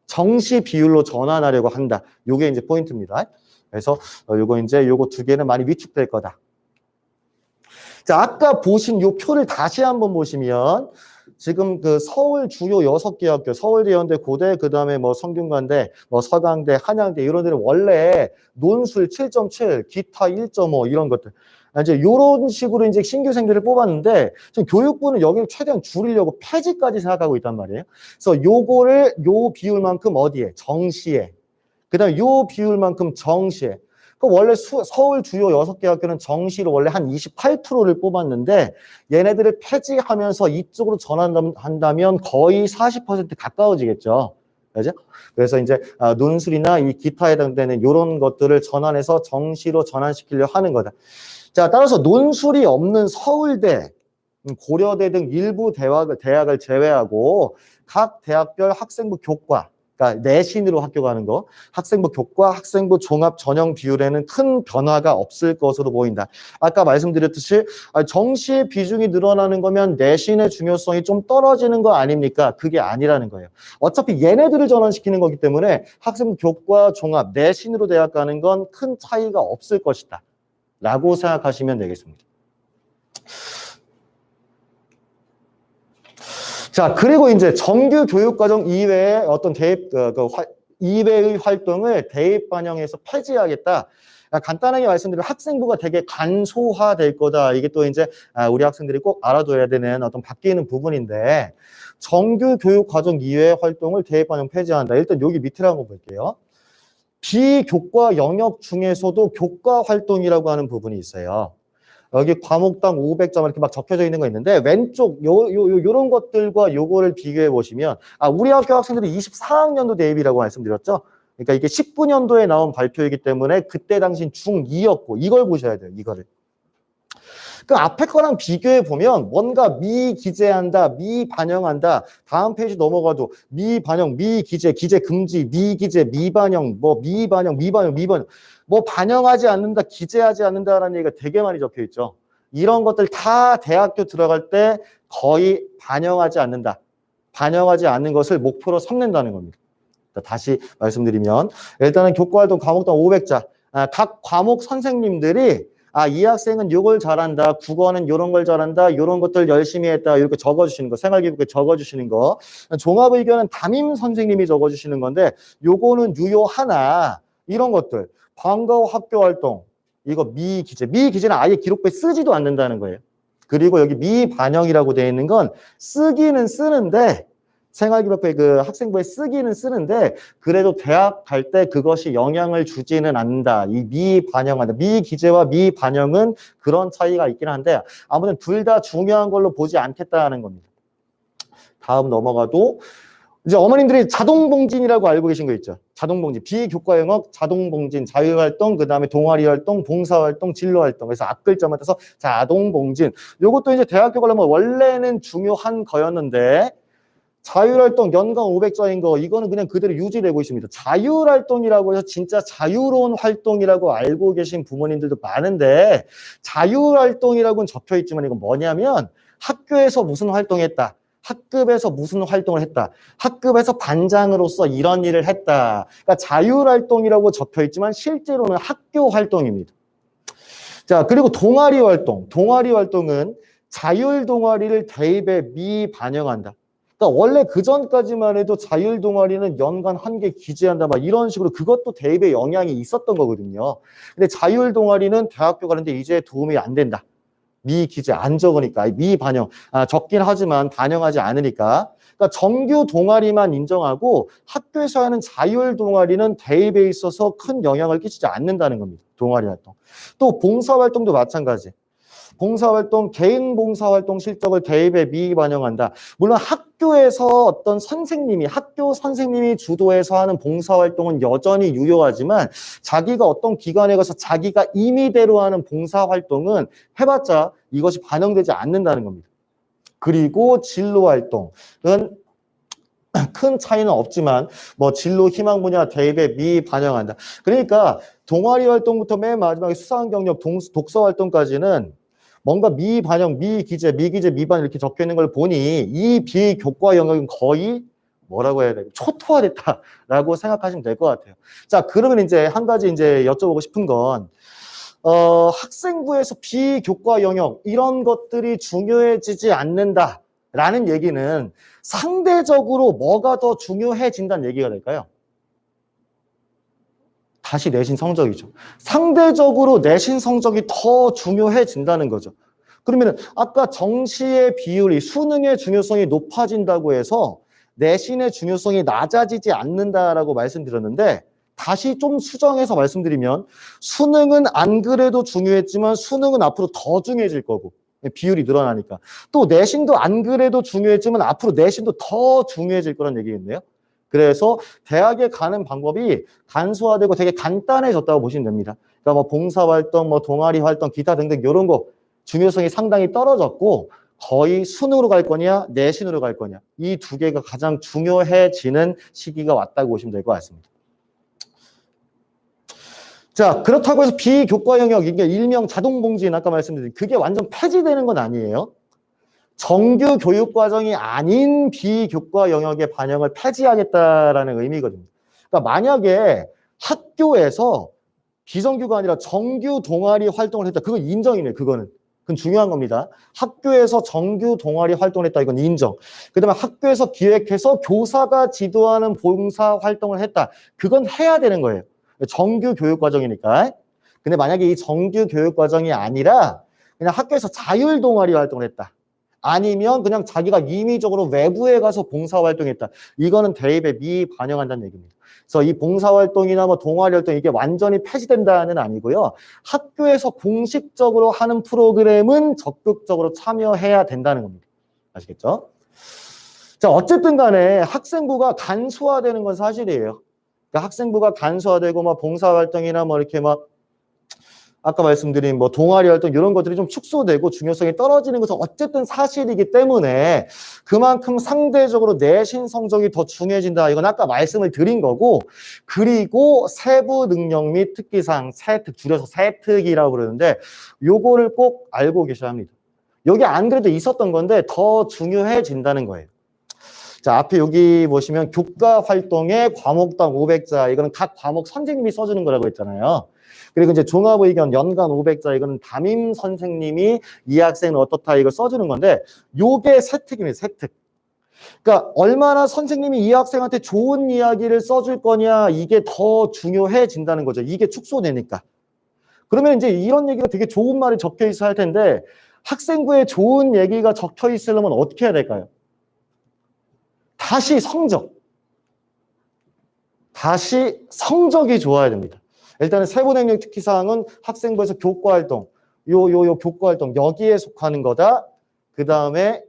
정시 비율로 전환하려고 한다. 요게 이제 포인트입니다. 그래서 요거 두 개는 많이 위축될 거다. 자, 아까 보신 요 표를 다시 한번 보시면 지금 그 서울 주요 6개 학교, 서울대, 연대, 고대, 그 다음에 뭐 성균관대, 뭐 서강대, 한양대 이런 데는 원래 논술 7.7, 기타 1.5 이런 것들. 이제 요런 식으로 이제 신규생들을 뽑았는데 지금 교육부는 여기를 최대한 줄이려고 폐지까지 생각하고 있단 말이에요. 그래서 요 비율만큼 어디에? 정시에. 그다음에 요 비율만큼 정시에. 그럼 원래 서울 주요 6개 학교는 정시로 원래 한 28%를 뽑았는데 얘네들을 폐지하면서 이쪽으로 전환한다면 거의 40% 가까워지겠죠. 그죠? 그래서 이제 논술이나 이 기타에 해당되는 이런 것들을 전환해서 정시로 전환시키려고 하는 거다. 자, 따라서 논술이 없는 서울대, 고려대 등 일부 대학을 제외하고 각 대학별 학생부 교과, 그러니까 내신으로 학교 가는 거, 학생부 교과, 학생부 종합 전형 비율에는 큰 변화가 없을 것으로 보인다. 아까 말씀드렸듯이 정시의 비중이 늘어나는 거면 내신의 중요성이 좀 떨어지는 거 아닙니까? 그게 아니라는 거예요. 어차피 얘네들을 전환시키는 거기 때문에 학생부 교과, 종합, 내신으로 대학 가는 건 큰 차이가 없을 것이다. 라고 생각하시면 되겠습니다. 자, 그리고 이제 정규 교육과정 이외의 어떤 이외의 활동을 대입 반영해서 폐지하겠다. 간단하게 말씀드리면 학생부가 되게 간소화될 거다. 이게 또 이제 우리 학생들이 꼭 알아둬야 되는 어떤 바뀌는 부분인데 정규 교육과정 이외의 활동을 대입 반영 폐지한다. 일단 여기 밑에 한번 볼게요. 비교과 영역 중에서도 교과 활동이라고 하는 부분이 있어요. 여기 과목당 500점 이렇게 막 적혀져 있는 거 있는데 왼쪽 요런 것들과 요거를 비교해 보시면 우리 학교 학생들이 24학년도 대입이라고 말씀드렸죠. 그러니까 이게 19년도에 나온 발표이기 때문에 그때 당시 중2였고 이걸 보셔야 돼요. 이거를. 그 앞에 거랑 비교해 보면 뭔가 미기재한다, 미반영한다. 다음 페이지 넘어가도 미반영, 미기재, 기재 금지, 미기재, 미반영, 뭐 미반영. 뭐 반영하지 않는다, 기재하지 않는다라는 얘기가 되게 많이 적혀 있죠. 이런 것들 다 대학교 들어갈 때 거의 반영하지 않는다. 반영하지 않는 것을 목표로 삼는다는 겁니다. 다시 말씀드리면 일단은 교과활동 과목당 500자. 각 과목 선생님들이 이 학생은 요걸 잘한다. 국어는 요런 걸 잘한다. 요런 것들 열심히 했다. 이렇게 적어주시는 거. 생활기록에 적어주시는 거. 종합의견은 담임 선생님이 적어주시는 건데 요거는 유효하나 이런 것들. 방과 후 학교활동. 이거 미기재는 아예 기록부에 쓰지도 않는다는 거예요. 그리고 여기 미반영이라고 되어 있는 건 쓰기는 쓰는데 생활기록부에 그 학생부에 쓰기는 쓰는데 그래도 대학 갈 때 그것이 영향을 주지는 않는다. 이 미반영한다. 미기재와 미반영은 그런 차이가 있긴 한데 아무튼 둘 다 중요한 걸로 보지 않겠다는 겁니다. 다음 넘어가도 이제 어머님들이 자동봉진이라고 알고 계신 거 있죠. 자동봉진, 비교과 영역, 자동봉진, 자유활동, 그 다음에 동아리활동, 봉사활동, 진로활동. 그래서 앞글자만 따서 자동봉진. 요것도 이제 대학교 가려면 원래는 중요한 거였는데 자율활동 연간 500자인 거 이거는 그냥 그대로 유지되고 있습니다. 자율활동이라고 해서 진짜 자유로운 활동이라고 알고 계신 부모님들도 많은데 자율활동이라고는 적혀있지만 이건 뭐냐면 학교에서 무슨 활동했다. 학급에서 무슨 활동을 했다. 학급에서 반장으로서 이런 일을 했다. 그러니까 자율활동이라고 적혀있지만 실제로는 학교 활동입니다. 자, 그리고 동아리 활동. 동아리 활동은 자율동아리를 대입에 미반영한다. 그러니까 원래 그 전까지만 해도 자율 동아리는 연간 1개 기재한다 막 이런 식으로 그것도 대입에 영향이 있었던 거거든요. 근데 자율 동아리는 대학교 가는데 이제 도움이 안 된다. 미기재 안 적으니까 미반영 적긴 하지만 반영하지 않으니까 그러니까 정규 동아리만 인정하고 학교에서 하는 자율 동아리는 대입에 있어서 큰 영향을 끼치지 않는다는 겁니다. 동아리 활동. 또 봉사활동도 마찬가지. 봉사활동, 개인 봉사활동 실적을 대입에 미반영한다. 물론 학교에서 어떤 선생님이, 학교 선생님이 주도해서 하는 봉사활동은 여전히 유효하지만 자기가 어떤 기관에 가서 자기가 임의대로 하는 봉사활동은 해봤자 이것이 반영되지 않는다는 겁니다. 그리고 진로활동은 큰 차이는 없지만 뭐 진로 희망 분야 대입에 미반영한다. 그러니까 동아리 활동부터 맨 마지막에 수상 경력, 독서 활동까지는 뭔가 미반영, 미기재, 미반영 이렇게 적혀 있는 걸 보니 이 비교과 영역은 거의 뭐라고 해야 될까요? 초토화됐다라고 생각하시면 될 것 같아요. 자, 그러면 이제 한 가지 이제 여쭤보고 싶은 건 학생부에서 비교과 영역 이런 것들이 중요해지지 않는다라는 얘기는 상대적으로 뭐가 더 중요해진다는 얘기가 될까요? 다시 내신 성적이죠. 상대적으로 내신 성적이 더 중요해진다는 거죠. 그러면 아까 정시의 비율이 수능의 중요성이 높아진다고 해서 내신의 중요성이 낮아지지 않는다라고 말씀드렸는데 다시 좀 수정해서 말씀드리면 수능은 안 그래도 중요했지만 수능은 앞으로 더 중요해질 거고 비율이 늘어나니까 또 내신도 안 그래도 중요했지만 앞으로 내신도 더 중요해질 거란 얘기겠네요. 그래서 대학에 가는 방법이 간소화되고 되게 간단해졌다고 보시면 됩니다. 그러니까 뭐 봉사활동, 뭐 동아리 활동, 기타 등등 이런 거 중요성이 상당히 떨어졌고 거의 수능으로 갈 거냐, 내신으로 갈 거냐 이 두 개가 가장 중요해지는 시기가 왔다고 보시면 될 것 같습니다. 자, 그렇다고 해서 비교과 영역, 이게 일명 자동봉진 아까 말씀드린 그게 완전 폐지되는 건 아니에요. 정규 교육과정이 아닌 비교과 영역의 반영을 폐지하겠다라는 의미거든요. 그러니까 만약에 학교에서 비정규가 아니라 정규 동아리 활동을 했다. 그건 인정이네요. 그건 중요한 겁니다. 학교에서 정규 동아리 활동을 했다. 이건 인정. 그 다음에 학교에서 기획해서 교사가 지도하는 봉사 활동을 했다. 그건 해야 되는 거예요. 정규 교육과정이니까. 근데 만약에 이 정규 교육과정이 아니라 그냥 학교에서 자율 동아리 활동을 했다. 아니면 그냥 자기가 임의적으로 외부에 가서 봉사활동했다. 이거는 대입에 미반영한다는 얘기입니다. 그래서 이 봉사활동이나 뭐 동아리 활동 이게 완전히 폐지된다는 아니고요. 학교에서 공식적으로 하는 프로그램은 적극적으로 참여해야 된다는 겁니다. 아시겠죠? 자, 어쨌든 간에 학생부가 간소화되는 건 사실이에요. 그러니까 학생부가 간소화되고 뭐 봉사활동이나 뭐 이렇게 막 아까 말씀드린 뭐 동아리 활동 이런 것들이 좀 축소되고 중요성이 떨어지는 것은 어쨌든 사실이기 때문에 그만큼 상대적으로 내신 성적이 더 중요해진다. 이건 아까 말씀을 드린 거고 그리고 세부 능력 및 특기상 세특 줄여서 세특이라고 그러는데 요거를 꼭 알고 계셔야 합니다. 여기 안 그래도 있었던 건데 더 중요해진다는 거예요. 자, 앞에 여기 보시면 교과 활동의 과목당 500자 이거는 각 과목 선생님이 써주는 거라고 했잖아요. 그리고 이제 종합의견 연간 500자 이거는 담임 선생님이 이 학생은 어떻다 이걸 써주는 건데 요게 세특입니다. 세특. 그러니까 얼마나 선생님이 이 학생한테 좋은 이야기를 써줄 거냐 이게 더 중요해진다는 거죠. 이게 축소되니까. 그러면 이제 이런 얘기가 되게 좋은 말이 적혀 있어야 할 텐데 학생부에 좋은 얘기가 적혀 있으려면 어떻게 해야 될까요? 다시 성적이 좋아야 됩니다. 일단은 세부능력 특기사항은 학생부에서 교과활동, 요 교과활동 여기에 속하는 거다. 그 다음에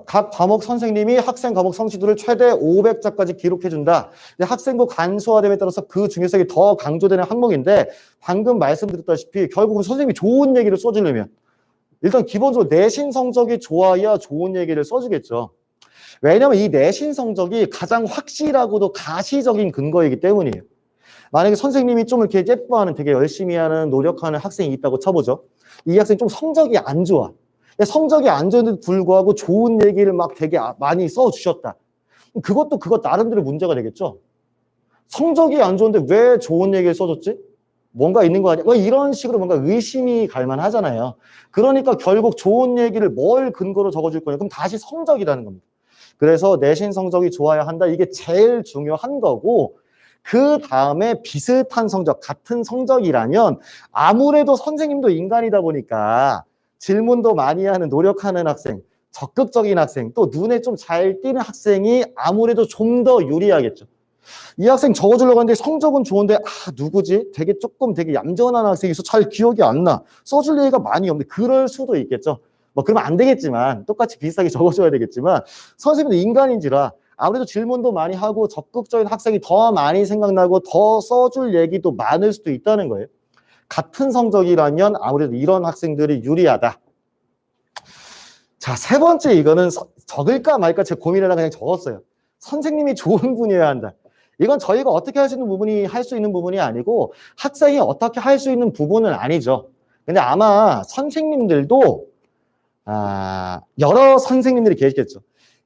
각 과목 선생님이 학생 과목 성취도를 최대 500자까지 기록해준다. 학생부 간소화됨에 따라서 그 중요성이 더 강조되는 항목인데 방금 말씀드렸다시피 결국은 선생님이 좋은 얘기를 써주려면 일단 기본적으로 내신 성적이 좋아야 좋은 얘기를 써주겠죠. 왜냐하면 이 내신 성적이 가장 확실하고도 가시적인 근거이기 때문이에요. 만약에 선생님이 좀 이렇게 예뻐하는 되게 열심히 하는 노력하는 학생이 있다고 쳐보죠. 이 학생이 좀 성적이 안 좋아. 성적이 안 좋은데도 불구하고 좋은 얘기를 막 되게 많이 써주셨다. 그것도 그것 나름대로 문제가 되겠죠. 성적이 안 좋은데 왜 좋은 얘기를 써줬지? 뭔가 있는 거 아니야? 뭐 이런 식으로 뭔가 의심이 갈 만하잖아요. 그러니까 결국 좋은 얘기를 뭘 근거로 적어줄 거냐? 그럼 다시 성적이라는 겁니다. 그래서 내신 성적이 좋아야 한다. 이게 제일 중요한 거고 그 다음에 비슷한 성적, 같은 성적이라면 아무래도 선생님도 인간이다 보니까 질문도 많이 하는, 노력하는 학생, 적극적인 학생, 또 눈에 좀 잘 띄는 학생이 아무래도 좀 더 유리하겠죠. 이 학생 적어주려고 하는데 성적은 좋은데 누구지? 되게 얌전한 학생이 있어. 잘 기억이 안 나. 써줄 얘기가 많이 없는데 그럴 수도 있겠죠. 뭐 그러면 안 되겠지만 똑같이 비슷하게 적어줘야 되겠지만 선생님도 인간인지라 아무래도 질문도 많이 하고 적극적인 학생이 더 많이 생각나고 더 써줄 얘기도 많을 수도 있다는 거예요. 같은 성적이라면 아무래도 이런 학생들이 유리하다. 자, 세 번째 이거는 적을까 말까 제가 고민하다가 그냥 적었어요. 선생님이 좋은 분이어야 한다. 이건 저희가 어떻게 할 수 있는 부분이 아니고 학생이 어떻게 할 수 있는 부분은 아니죠. 근데 아마 선생님들도 여러 선생님들이 계시겠죠.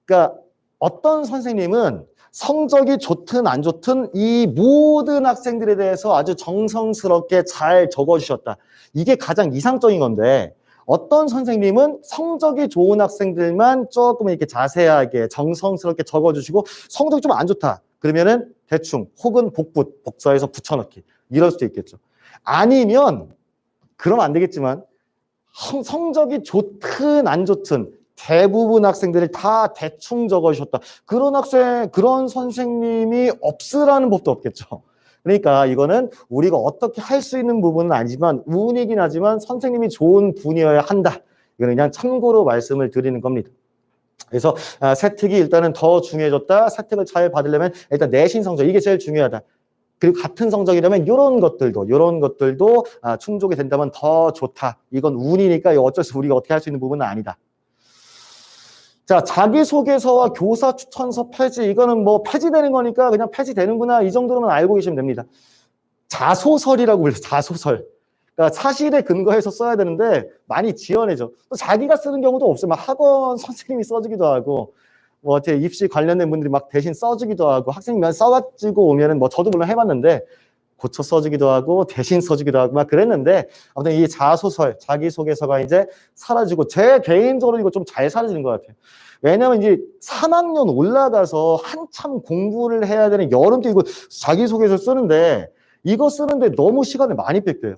그러니까 어떤 선생님은 성적이 좋든 안 좋든 이 모든 학생들에 대해서 아주 정성스럽게 잘 적어주셨다. 이게 가장 이상적인 건데 어떤 선생님은 성적이 좋은 학생들만 조금 이렇게 자세하게 정성스럽게 적어주시고 성적이 좀 안 좋다. 그러면은 대충 혹은 복사해서 붙여넣기 이럴 수도 있겠죠. 아니면 그러면 안 되겠지만 성적이 좋든 안 좋든 대부분 학생들을 다 대충 적어주셨다. 그런 선생님이 없으라는 법도 없겠죠. 그러니까 이거는 우리가 어떻게 할 수 있는 부분은 아니지만 운이긴 하지만 선생님이 좋은 분이어야 한다. 이거는 그냥 참고로 말씀을 드리는 겁니다. 그래서 세특이 일단은 더 중요해졌다. 세특을 잘 받으려면 일단 내신 성적 이게 제일 중요하다. 그리고 같은 성적이라면 이런 것들도 충족이 된다면 더 좋다. 이건 운이니까 어쩔 수 우리가 어떻게 할 수 있는 부분은 아니다. 자, 자기소개서와 교사 추천서 폐지. 이거는 뭐 폐지되는 거니까 그냥 폐지되는구나. 이 정도로만 알고 계시면 됩니다. 자소설이라고 불려요. 자소설. 그러니까 사실에 근거해서 써야 되는데 많이 지어내죠. 또 자기가 쓰는 경우도 없어요. 막 학원 선생님이 써주기도 하고 뭐 어떻게 입시 관련된 분들이 막 대신 써주기도 하고 학생만 써가지고 오면은 뭐 저도 물론 해봤는데 고쳐 써주기도 하고 대신 써주기도 하고 막 그랬는데 아무튼 이 자소설, 자기소개서가 이제 사라지고 제 개인적으로 이거 좀 잘 사라지는 것 같아요. 왜냐면 이제 3학년 올라가서 한참 공부를 해야 되는 여름 때 이거 자기소개서 쓰는데 이거 쓰는데 너무 시간을 많이 뺏겨요.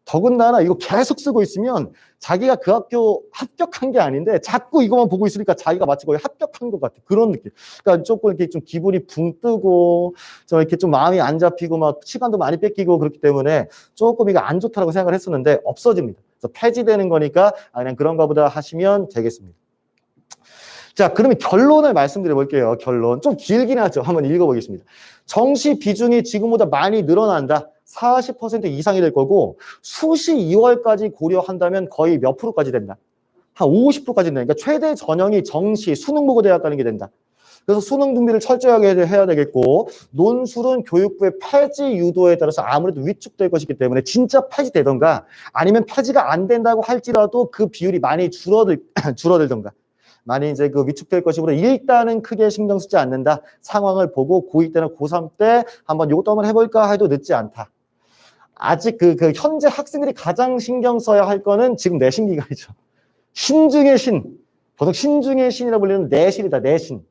더군다나 이거 계속 쓰고 있으면 자기가 그 학교 합격한 게 아닌데 자꾸 이것만 보고 있으니까 자기가 마치 거의 합격한 것 같아. 그런 느낌. 그러니까 조금 이렇게 좀 기분이 붕 뜨고 좀 이렇게 좀 마음이 안 잡히고 막 시간도 많이 뺏기고 그렇기 때문에 조금 이거 안 좋다고 생각을 했었는데 없어집니다. 그래서 폐지되는 거니까 그냥 그런가 보다 하시면 되겠습니다. 자, 그러면 결론을 말씀드려 볼게요. 결론. 좀 길긴 하죠. 한번 읽어보겠습니다. 정시 비중이 지금보다 많이 늘어난다. 40% 이상이 될 거고 수시 2월까지 고려한다면 거의 몇 프로까지 된다? 한 50%까지 된다. 그러니까 최대 전형이 정시, 수능보고 대학 가는 게 된다. 그래서 수능 준비를 철저하게 해야 되겠고 논술은 교육부의 폐지 유도에 따라서 아무래도 위축될 것이기 때문에 진짜 폐지되던가 아니면 폐지가 안 된다고 할지라도 그 비율이 많이 줄어들던가 많이 이제 그 위축될 것이므로 일단은 크게 신경 쓰지 않는다. 상황을 보고 고2 때나 고3 때 한번 이것도 한번 해볼까 해도 늦지 않다. 아직 그 현재 학생들이 가장 신경 써야 할 거는 지금 내신 기간이죠. 신중의 신. 보통 신중의 신이라고 불리는 내신이다. 내신.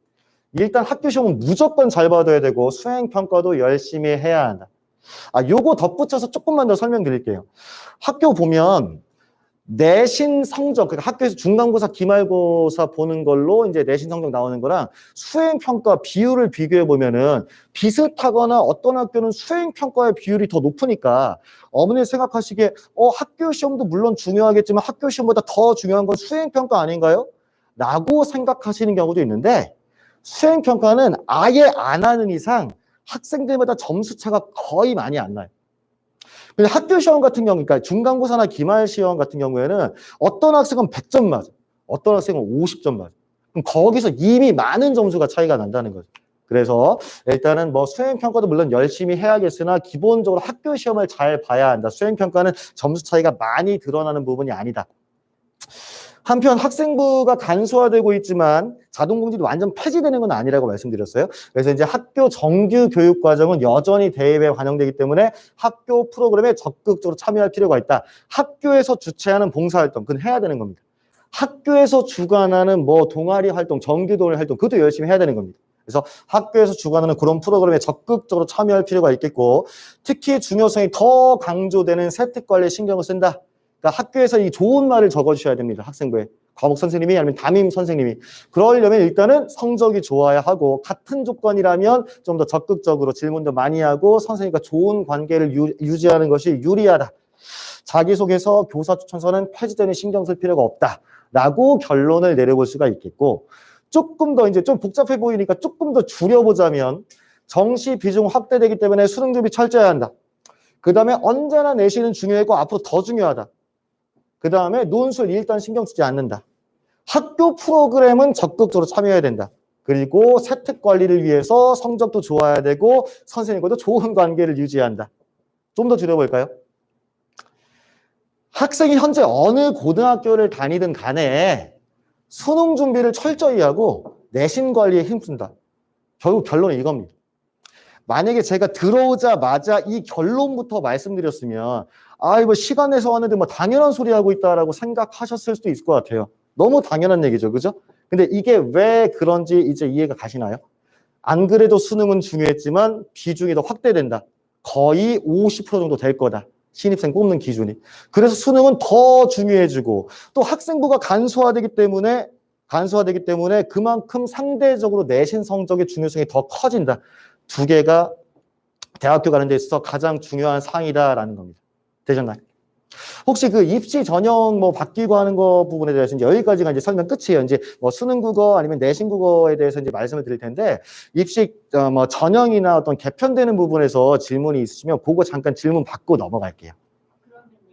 일단 학교 시험은 무조건 잘 받아야 되고 수행평가도 열심히 해야 한다. 요거 덧붙여서 조금만 더 설명드릴게요. 학교 보면 내신 성적, 그러니까 학교에서 중간고사, 기말고사 보는 걸로 이제 내신 성적 나오는 거랑 수행평가 비율을 비교해 보면은 비슷하거나 어떤 학교는 수행평가의 비율이 더 높으니까 어머니 생각하시기에 학교 시험도 물론 중요하겠지만 학교 시험보다 더 중요한 건 수행평가 아닌가요? 라고 생각하시는 경우도 있는데 수행평가는 아예 안 하는 이상 학생들마다 점수 차가 거의 많이 안 나요. 근데 학교 시험 같은 경우, 그러니까 중간고사나 기말 시험 같은 경우에는 어떤 학생은 100점 맞아. 어떤 학생은 50점 맞아. 그럼 거기서 이미 많은 점수가 차이가 난다는 거죠. 그래서 일단은 뭐 수행평가도 물론 열심히 해야겠으나 기본적으로 학교 시험을 잘 봐야 한다. 수행평가는 점수 차이가 많이 드러나는 부분이 아니다. 한편 학생부가 간소화되고 있지만 자동공지도 완전 폐지되는 건 아니라고 말씀드렸어요. 그래서 이제 학교 정규 교육 과정은 여전히 대입에 반영되기 때문에 학교 프로그램에 적극적으로 참여할 필요가 있다. 학교에서 주최하는 봉사활동, 그건 해야 되는 겁니다. 학교에서 주관하는 뭐 동아리 활동, 정규 동아리 활동, 그것도 열심히 해야 되는 겁니다. 그래서 학교에서 주관하는 그런 프로그램에 적극적으로 참여할 필요가 있겠고, 특히 중요성이 더 강조되는 세특 관리에 신경을 쓴다. 그러니까 학교에서 이 좋은 말을 적어주셔야 됩니다. 학생부에. 과목 선생님이 아니면 담임 선생님이. 그러려면 일단은 성적이 좋아야 하고, 같은 조건이라면 좀 더 적극적으로 질문도 많이 하고 선생님과 좋은 관계를 유지하는 것이 유리하다. 자기소개서, 교사 추천서는 폐지되는 신경 쓸 필요가 없다라고 결론을 내려볼 수가 있겠고, 조금 더 이제 좀 복잡해 보이니까 조금 더 줄여보자면, 정시 비중 확대되기 때문에 수능 준비 철저히 한다. 그 다음에 언제나 내신은 중요하고 앞으로 더 중요하다. 그 다음에 논술 일단 신경 쓰지 않는다. 학교 프로그램은 적극적으로 참여해야 된다. 그리고 세특 관리를 위해서 성적도 좋아야 되고 선생님과도 좋은 관계를 유지한다. 좀 더 줄여볼까요? 학생이 현재 어느 고등학교를 다니든 간에 수능 준비를 철저히 하고 내신 관리에 힘쓴다. 결국 결론은 이겁니다. 만약에 제가 들어오자마자 이 결론부터 말씀드렸으면 이거 시간 내서 왔는데 뭐 당연한 소리 하고 있다라고 생각하셨을 수도 있을 것 같아요. 너무 당연한 얘기죠. 그죠? 근데 이게 왜 그런지 이제 이해가 가시나요? 안 그래도 수능은 중요했지만 비중이 더 확대된다. 거의 50% 정도 될 거다. 신입생 뽑는 기준이. 그래서 수능은 더 중요해지고 또 학생부가 간소화되기 때문에 그만큼 상대적으로 내신 성적의 중요성이 더 커진다. 두 개가 대학교 가는 데 있어서 가장 중요한 사항이다라는 겁니다. 되셨나요? 혹시 그 입시 전형 뭐 바뀌고 하는 거 부분에 대해서 이제 여기까지가 이제 설명 끝이에요. 이제 뭐 수능 국어 아니면 내신 국어에 대해서 이제 말씀을 드릴 텐데 입시 뭐 전형이나 어떤 개편되는 부분에서 질문이 있으시면 그거 잠깐 질문 받고 넘어갈게요.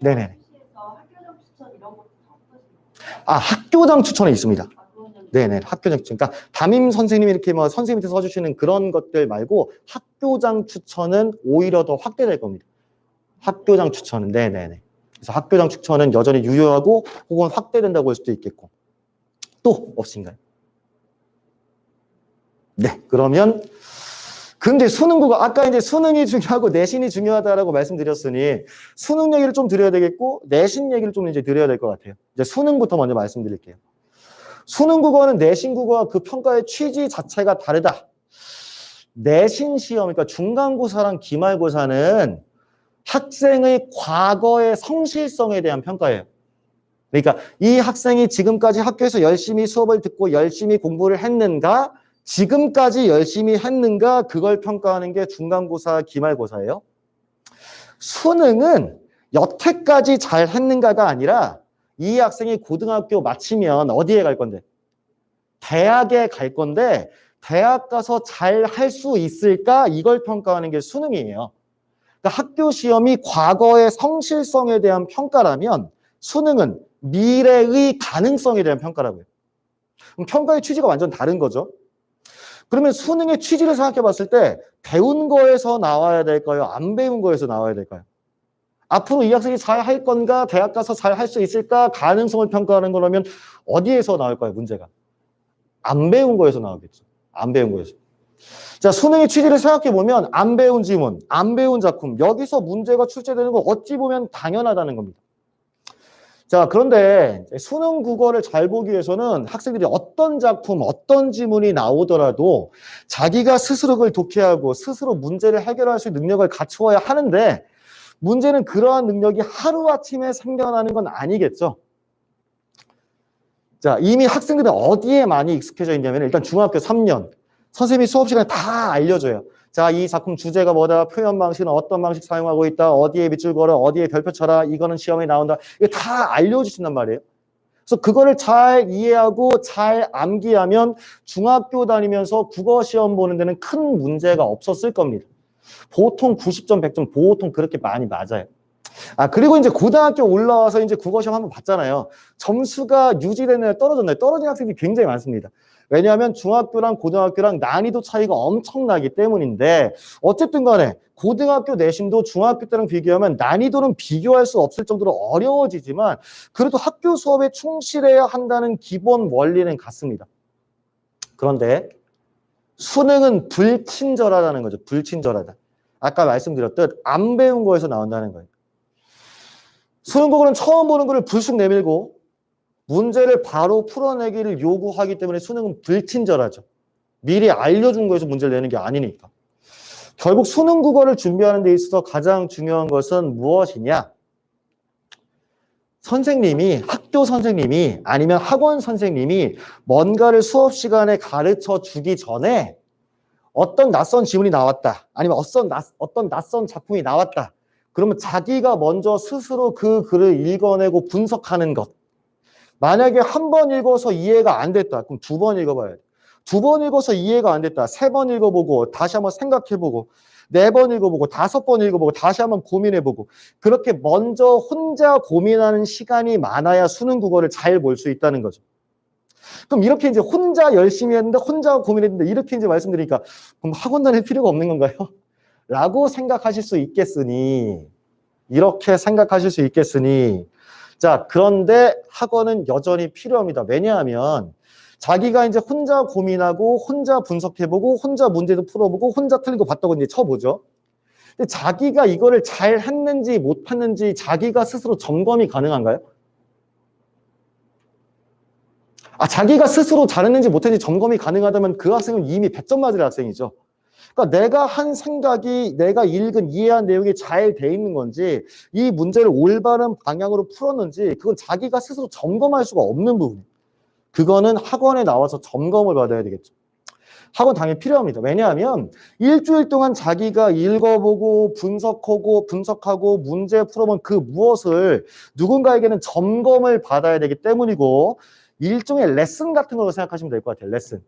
네네. 학교장 추천 이런 것도 다 없어지나요? 학교장 추천이 있습니다. 그거는 네네, 학교장 추천. 그러니까 담임 선생님이 이렇게 뭐 선생님한테 써주시는 그런 것들 말고 학교장 추천은 오히려 더 확대될 겁니다. 학교장 추천은 네네네. 그래서 학교장 추천은 여전히 유효하고 혹은 확대된다고 할 수도 있겠고. 또 없으신가요? 네, 그러면 근데 수능국어 아까 이제 수능이 중요하고 내신이 중요하다라고 말씀드렸으니 수능 얘기를 좀 드려야 되겠고 내신 얘기를 좀 이제 드려야 될 것 같아요. 이제 수능부터 먼저 말씀드릴게요. 수능 국어는 내신 국어와 그 평가의 취지 자체가 다르다. 내신 시험, 그러니까 중간고사랑 기말고사는 학생의 과거의 성실성에 대한 평가예요. 그러니까 이 학생이 지금까지 학교에서 열심히 수업을 듣고 열심히 공부를 했는가, 지금까지 열심히 했는가, 그걸 평가하는 게 중간고사, 기말고사예요. 수능은 여태까지 잘 했는가가 아니라 이 학생이 고등학교 마치면 어디에 갈 건데? 대학에 갈 건데 대학 가서 잘 할 수 있을까? 이걸 평가하는 게 수능이에요. 그러니까 학교 시험이 과거의 성실성에 대한 평가라면 수능은 미래의 가능성에 대한 평가라고요. 그럼 평가의 취지가 완전 다른 거죠. 그러면 수능의 취지를 생각해 봤을 때 배운 거에서 나와야 될까요? 안 배운 거에서 나와야 될까요? 앞으로 이 학생이 잘 할 건가? 대학 가서 잘 할 수 있을까? 가능성을 평가하는 거라면 어디에서 나올까요? 문제가. 안 배운 거에서 나오겠죠. 안 배운 거에서. 자, 수능의 취지를 생각해 보면 안 배운 지문, 안 배운 작품, 여기서 문제가 출제되는 건 어찌 보면 당연하다는 겁니다. 자, 그런데 수능 국어를 잘 보기 위해서는 학생들이 어떤 작품, 어떤 지문이 나오더라도 자기가 스스로 그걸 독해하고 스스로 문제를 해결할 수 있는 능력을 갖추어야 하는데 문제는 그러한 능력이 하루아침에 생겨나는 건 아니겠죠. 자, 이미 학생들은 어디에 많이 익숙해져 있냐면 일단 중학교 3년 선생님이 수업 시간에 다 알려줘요. 자, 이 작품 주제가 뭐다, 표현 방식은 어떤 방식 사용하고 있다, 어디에 밑줄 걸어, 어디에 별표 쳐라, 이거는 시험에 나온다. 이거 다 알려주신단 말이에요. 그래서 그거를 잘 이해하고 잘 암기하면 중학교 다니면서 국어 시험 보는 데는 큰 문제가 없었을 겁니다. 보통 90점, 100점 보통 그렇게 많이 맞아요. 그리고 이제 고등학교 올라와서 이제 국어 시험 한번 봤잖아요. 점수가 유지되나요? 떨어졌나요? 떨어진 학생들이 굉장히 많습니다. 왜냐하면 중학교랑 고등학교랑 난이도 차이가 엄청나기 때문인데 어쨌든 간에 고등학교 내신도 중학교 때랑 비교하면 난이도는 비교할 수 없을 정도로 어려워지지만 그래도 학교 수업에 충실해야 한다는 기본 원리는 같습니다. 그런데 수능은 불친절하다는 거죠. 불친절하다. 아까 말씀드렸듯 안 배운 거에서 나온다는 거예요. 수능국어는 처음 보는 거를 불쑥 내밀고 문제를 바로 풀어내기를 요구하기 때문에 수능은 불친절하죠. 미리 알려준 거에서 문제를 내는 게 아니니까. 결국 수능 국어를 준비하는 데 있어서 가장 중요한 것은 무엇이냐? 선생님이, 학교 선생님이 아니면 학원 선생님이 뭔가를 수업 시간에 가르쳐 주기 전에 어떤 낯선 지문이 나왔다. 아니면 어떤 낯선 작품이 나왔다. 그러면 자기가 먼저 스스로 그 글을 읽어내고 분석하는 것. 만약에 한 번 읽어서 이해가 안 됐다. 그럼 두 번 읽어봐야 돼. 두 번 읽어서 이해가 안 됐다. 세 번 읽어보고 다시 한번 생각해보고 네 번 읽어보고 다섯 번 읽어보고 다시 한번 고민해보고 그렇게 먼저 혼자 고민하는 시간이 많아야 수능 국어를 잘 볼 수 있다는 거죠. 그럼 이렇게 이제 혼자 열심히 했는데 혼자 고민했는데 이렇게 이제 말씀드리니까 그럼 학원 다닐 필요가 없는 건가요? 라고 생각하실 수 있겠으니 이렇게 생각하실 수 있겠으니 자 그런데 학원은 여전히 필요합니다. 왜냐하면 자기가 이제 혼자 고민하고 혼자 분석해보고 혼자 문제도 풀어보고 혼자 틀린 거 봤다고 이제 쳐보죠. 근데 자기가 이거를 잘 했는지 못했는지 자기가 스스로 점검이 가능한가요? 자기가 스스로 잘했는지 못했는지 점검이 가능하다면 그 학생은 이미 100점 맞을 학생이죠. 그러니까 내가 한 생각이 내가 읽은 이해한 내용이 잘 돼 있는 건지 이 문제를 올바른 방향으로 풀었는지 그건 자기가 스스로 점검할 수가 없는 부분이에요. 그거는 학원에 나와서 점검을 받아야 되겠죠. 학원 당연히 필요합니다. 왜냐하면 일주일 동안 자기가 읽어보고 분석하고 문제 풀어본 그 무엇을 누군가에게는 점검을 받아야 되기 때문이고 일종의 레슨 같은 걸로 생각하시면 될 것 같아요. 레슨.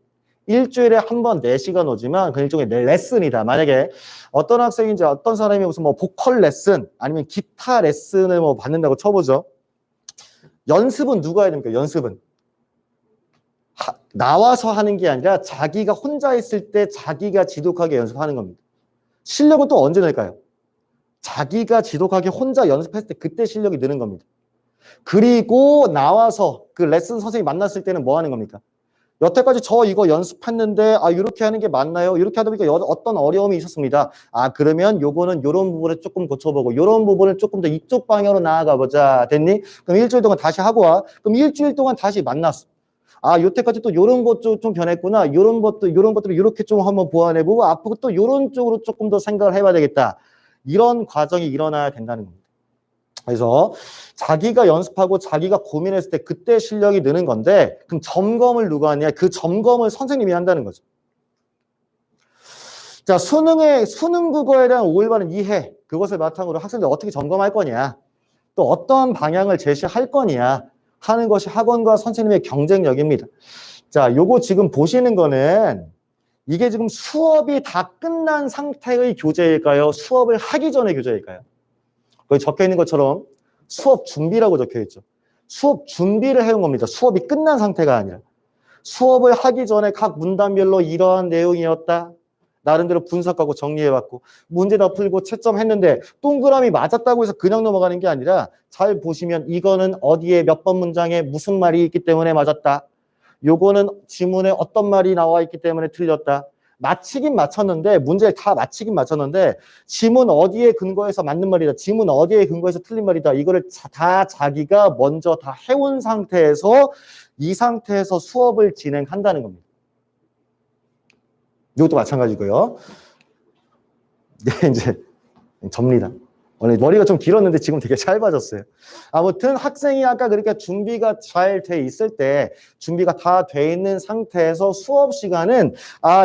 일주일에 한 번 4시간 오지만 그 일종의 레슨이다. 만약에 어떤 학생인지 어떤 사람이 무슨 뭐 보컬 레슨 아니면 기타 레슨을 뭐 받는다고 쳐보죠. 연습은 누가 해야 됩니까? 연습은. 나와서 하는 게 아니라 자기가 혼자 있을 때 자기가 지독하게 연습하는 겁니다. 실력은 또 언제 늘까요? 자기가 지독하게 혼자 연습했을 때 그때 실력이 느는 겁니다. 그리고 나와서 그 레슨 선생님 만났을 때는 뭐 하는 겁니까? 여태까지 저 이거 연습했는데 이렇게 하는 게 맞나요? 이렇게 하다 보니까 어떤 어려움이 있었습니다. 그러면 요거는 요런 부분을 조금 고쳐보고 요런 부분을 조금 더 이쪽 방향으로 나아가 보자. 됐니? 그럼 일주일 동안 다시 하고 와. 그럼 일주일 동안 다시 만났어. 요때까지 또 요런 것도 좀 변했구나. 요런 것들을 이렇게 좀 한번 보완해보고 앞으로 또 요런 쪽으로 조금 더 생각을 해봐야 되겠다. 이런 과정이 일어나야 된다는 겁니다. 그래서 자기가 연습하고 자기가 고민했을 때 그때 실력이 느는 건데 그럼 점검을 누가 하냐? 그 점검을 선생님이 한다는 거죠. 자, 수능 국어에 대한 올바른 이해 그것을 바탕으로 학생들 어떻게 점검할 거냐? 또 어떤 방향을 제시할 거냐? 하는 것이 학원과 선생님의 경쟁력입니다. 자, 요거 지금 보시는 거는 이게 지금 수업이 다 끝난 상태의 교재일까요? 수업을 하기 전의 교재일까요? 거기 적혀 있는 것처럼 수업 준비라고 적혀 있죠. 수업 준비를 해온 겁니다. 수업이 끝난 상태가 아니라. 수업을 하기 전에 각 문단별로 이러한 내용이었다. 나름대로 분석하고 정리해봤고 문제 다 풀고 채점했는데 동그라미 맞았다고 해서 그냥 넘어가는 게 아니라 잘 보시면 이거는 어디에 몇 번 문장에 무슨 말이 있기 때문에 맞았다. 요거는 지문에 어떤 말이 나와 있기 때문에 틀렸다. 맞히긴 맞췄는데 문제를 다 맞히긴 맞췄는데 지문 어디에 근거해서 맞는 말이다. 지문 어디에 근거해서 틀린 말이다. 이거를 다 자기가 먼저 다 해온 상태에서 이 상태에서 수업을 진행한다는 겁니다. 이것도 마찬가지고요. 네, 이제 접니다. 원래 머리가 좀 길었는데 지금 되게 짧아졌어요. 아무튼 학생이 아까 그렇게 준비가 잘 돼 있을 때 준비가 다 돼 있는 상태에서 수업 시간은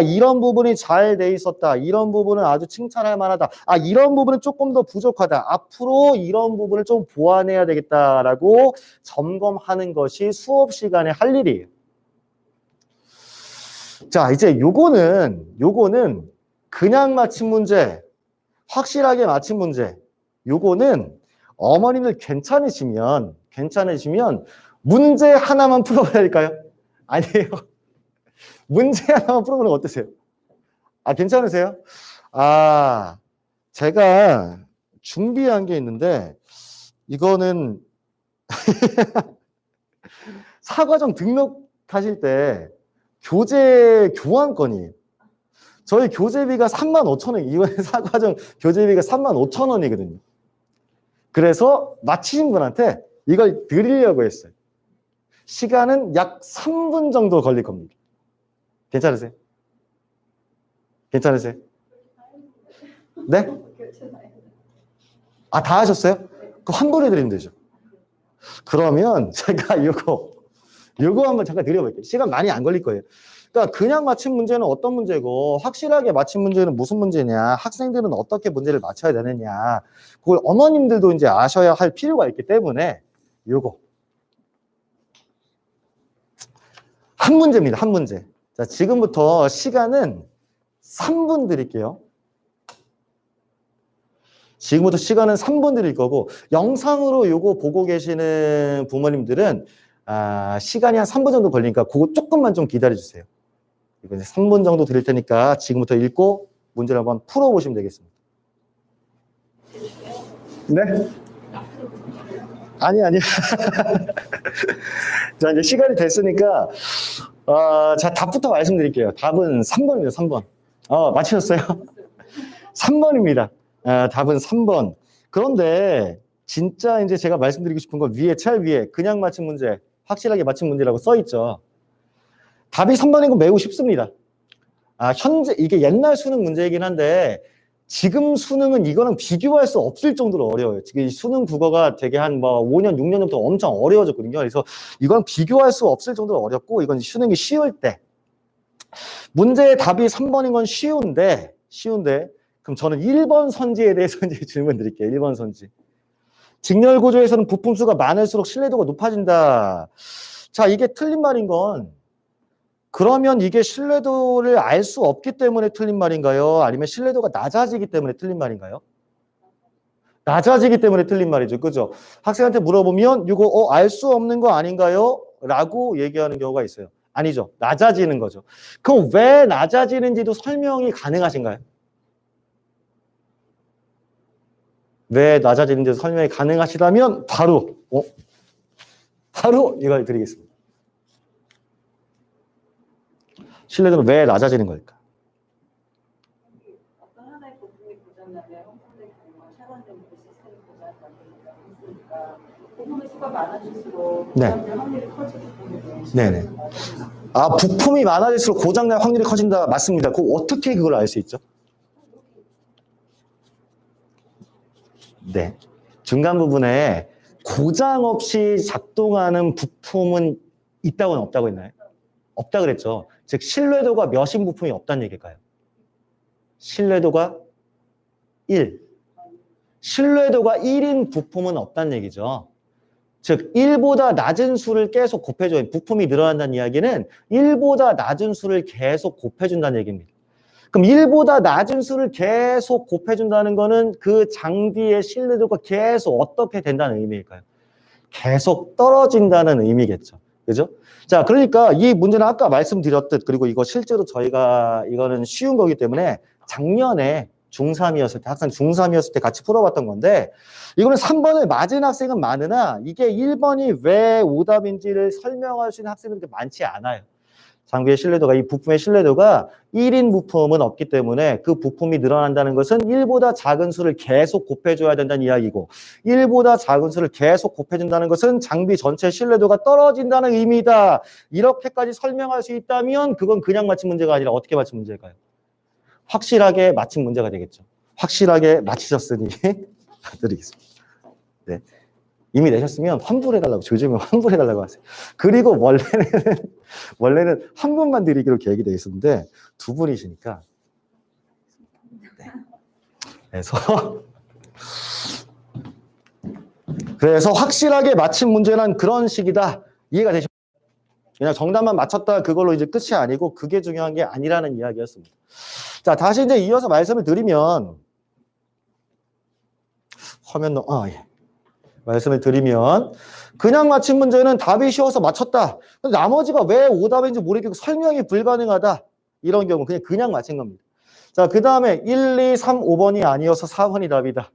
이런 부분이 잘 돼 있었다. 이런 부분은 아주 칭찬할 만하다. 이런 부분은 조금 더 부족하다. 앞으로 이런 부분을 좀 보완해야 되겠다라고 점검하는 것이 수업 시간에 할 일이에요. 자, 이제 요거는 그냥 맞힌 문제, 확실하게 맞힌 문제. 요거는 어머님들 괜찮으시면 문제 하나만 풀어봐야 될까요? 아니에요. 문제 하나만 풀어보는 거 어떠세요? 괜찮으세요? 제가 준비한 게 있는데 이거는 사과정 등록하실 때 교재 교환권이에요. 저희 교재비가 35,000원, 이번에 사과정 교재비가 35,000원이거든요. 그래서 마치신 분한테 이걸 드리려고 했어요. 시간은 약 3분 정도 걸릴 겁니다. 괜찮으세요? 괜찮으세요? 네? 아, 다 하셨어요? 그럼 환불해드리면 되죠. 그러면 제가 요거 한번 잠깐 드려볼게요. 시간 많이 안 걸릴 거예요. 그러니까 그냥 맞힌 문제는 어떤 문제고 확실하게 맞힌 문제는 무슨 문제냐, 학생들은 어떻게 문제를 맞춰야 되느냐, 그걸 어머님들도 이제 아셔야 할 필요가 있기 때문에 요거 한 문제입니다. 한 문제. 자, 지금부터 시간은 3분 드릴게요. 지금부터 시간은 3분 드릴 거고 영상으로 요거 보고 계시는 부모님들은 시간이 한 3분 정도 걸리니까 그거 조금만 좀 기다려 주세요. 이거 이제 3분 정도 드릴 테니까 지금부터 읽고 문제를 한번 풀어보시면 되겠습니다. 네? 아니. 자, 이제 시간이 됐으니까 자, 답부터 말씀드릴게요. 답은 3번입니다. 3번. 맞히셨어요? 3번입니다. 답은 3번. 그런데 진짜 이제 제가 말씀드리고 싶은 건 위에 제일 위에 그냥 맞힌 문제, 확실하게 맞힌 문제라고 써 있죠. 답이 3번인 건 매우 쉽습니다. 현재 이게 옛날 수능 문제이긴 한데 지금 수능은 이거랑 비교할 수 없을 정도로 어려워요. 지금 이 수능 국어가 되게 한 뭐 5년, 6년 전부터 엄청 어려워졌거든요. 그래서 이건 비교할 수 없을 정도로 어렵고 이건 수능이 쉬울 때 문제의 답이 3번인 건 쉬운데 그럼 저는 1번 선지에 대해서 이제 질문 드릴게요. 1번 선지. 직렬 구조에서는 부품수가 많을수록 신뢰도가 높아진다. 자, 이게 틀린 말인 건 그러면 이게 신뢰도를 알 수 없기 때문에 틀린 말인가요? 아니면 신뢰도가 낮아지기 때문에 틀린 말인가요? 낮아지기 때문에 틀린 말이죠. 그죠? 학생한테 물어보면 이거 알 수 없는 거 아닌가요? 라고 얘기하는 경우가 있어요. 아니죠. 낮아지는 거죠. 그럼 왜 낮아지는지도 설명이 가능하신가요? 왜 낮아지는지 설명이 가능하시다면 바로 이걸 드리겠습니다. 신뢰도는 왜 낮아지는 걸까? 어떤 하나의 부품이 고장나면 홍보될 경우와 차단되는 시스템이 고장나니까 부품의 수가 많아질수록 네. 고장될 확률이 커지기 때문에 네네. 부품이 많아질수록 고장날 확률이 커진다. 맞습니다. 어떻게 그걸 알 수 있죠? 네. 중간 부분에 고장 없이 작동하는 부품은 있다고는 없다고 했나요? 없다 그랬죠. 즉 신뢰도가 몇인 부품이 없다는 얘기일까요? 신뢰도가 1. 신뢰도가 1인 부품은 없다는 얘기죠. 즉 1보다 낮은 수를 계속 곱해줘요. 부품이 늘어난다는 이야기는 1보다 낮은 수를 계속 곱해준다는 얘기입니다. 그럼 1보다 낮은 수를 계속 곱해준다는 거는 그 장비의 신뢰도가 계속 어떻게 된다는 의미일까요? 계속 떨어진다는 의미겠죠. 그죠? 자, 그러니까 이 문제는 아까 말씀드렸듯, 그리고 이거 실제로 저희가 이거는 쉬운 거기 때문에 작년에 중3이었을 때, 학생 중3이었을 때 같이 풀어봤던 건데, 이거는 3번을 맞은 학생은 많으나 이게 1번이 왜 오답인지를 설명할 수 있는 학생들이 많지 않아요. 장비의 신뢰도가, 이 부품의 신뢰도가 1인 부품은 없기 때문에 그 부품이 늘어난다는 것은 1보다 작은 수를 계속 곱해줘야 된다는 이야기고 1보다 작은 수를 계속 곱해준다는 것은 장비 전체 신뢰도가 떨어진다는 의미다. 이렇게까지 설명할 수 있다면 그건 그냥 맞힌 문제가 아니라 어떻게 맞힌 문제일까요? 확실하게 맞힌 문제가 되겠죠. 확실하게 맞히셨으니 드리겠습니다. 네. 이미 내셨으면 환불해달라고, 조짐을 환불해달라고 하세요. 그리고 원래는 한 분만 드리기로 계획이 되어 있었는데 두 분이시니까. 네. 그래서 확실하게 맞힌 문제는 그런 식이다. 이해가 되셨나요? 그냥 정답만 맞췄다 그걸로 이제 끝이 아니고 그게 중요한 게 아니라는 이야기였습니다. 자, 다시 이제 이어서 말씀을 드리면 말씀을 드리면 그냥 맞힌 문제는 답이 쉬워서 맞췄다. 근데 나머지가 왜 오답인지 모르겠고 설명이 불가능하다. 이런 경우 그냥 맞힌 겁니다. 자, 그 다음에 1, 2, 3, 5번이 아니어서 4번이 답이다.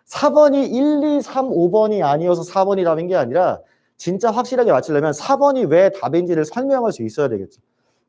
4번이 1, 2, 3, 5번이 아니어서 4번이 답인 게 아니라 진짜 확실하게 맞추려면 4번이 왜 답인지를 설명할 수 있어야 되겠죠.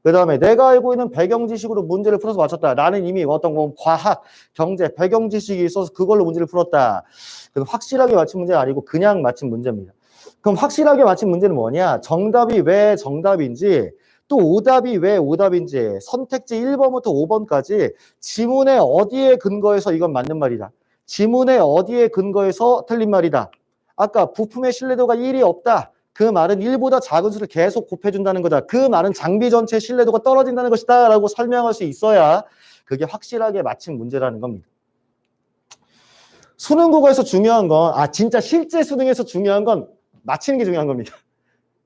그 다음에 내가 알고 있는 배경 지식으로 문제를 풀어서 맞췄다. 나는 이미 어떤 거 과학, 경제, 배경 지식이 있어서 그걸로 문제를 풀었다. 그럼 확실하게 맞힌 문제가 아니고 그냥 맞힌 문제입니다. 그럼 확실하게 맞힌 문제는 뭐냐? 정답이 왜 정답인지 또 오답이 왜 오답인지 선택지 1번부터 5번까지 지문의 어디에 근거해서 이건 맞는 말이다. 지문의 어디에 근거해서 틀린 말이다. 아까 부품의 신뢰도가 1이 없다. 그 말은 1보다 작은 수를 계속 곱해준다는 거다. 그 말은 장비 전체 신뢰도가 떨어진다는 것이다 라고 설명할 수 있어야 그게 확실하게 맞힌 문제라는 겁니다. 수능 국어에서 중요한 건 진짜 실제 수능에서 중요한 건 맞히는 게 중요한 겁니다.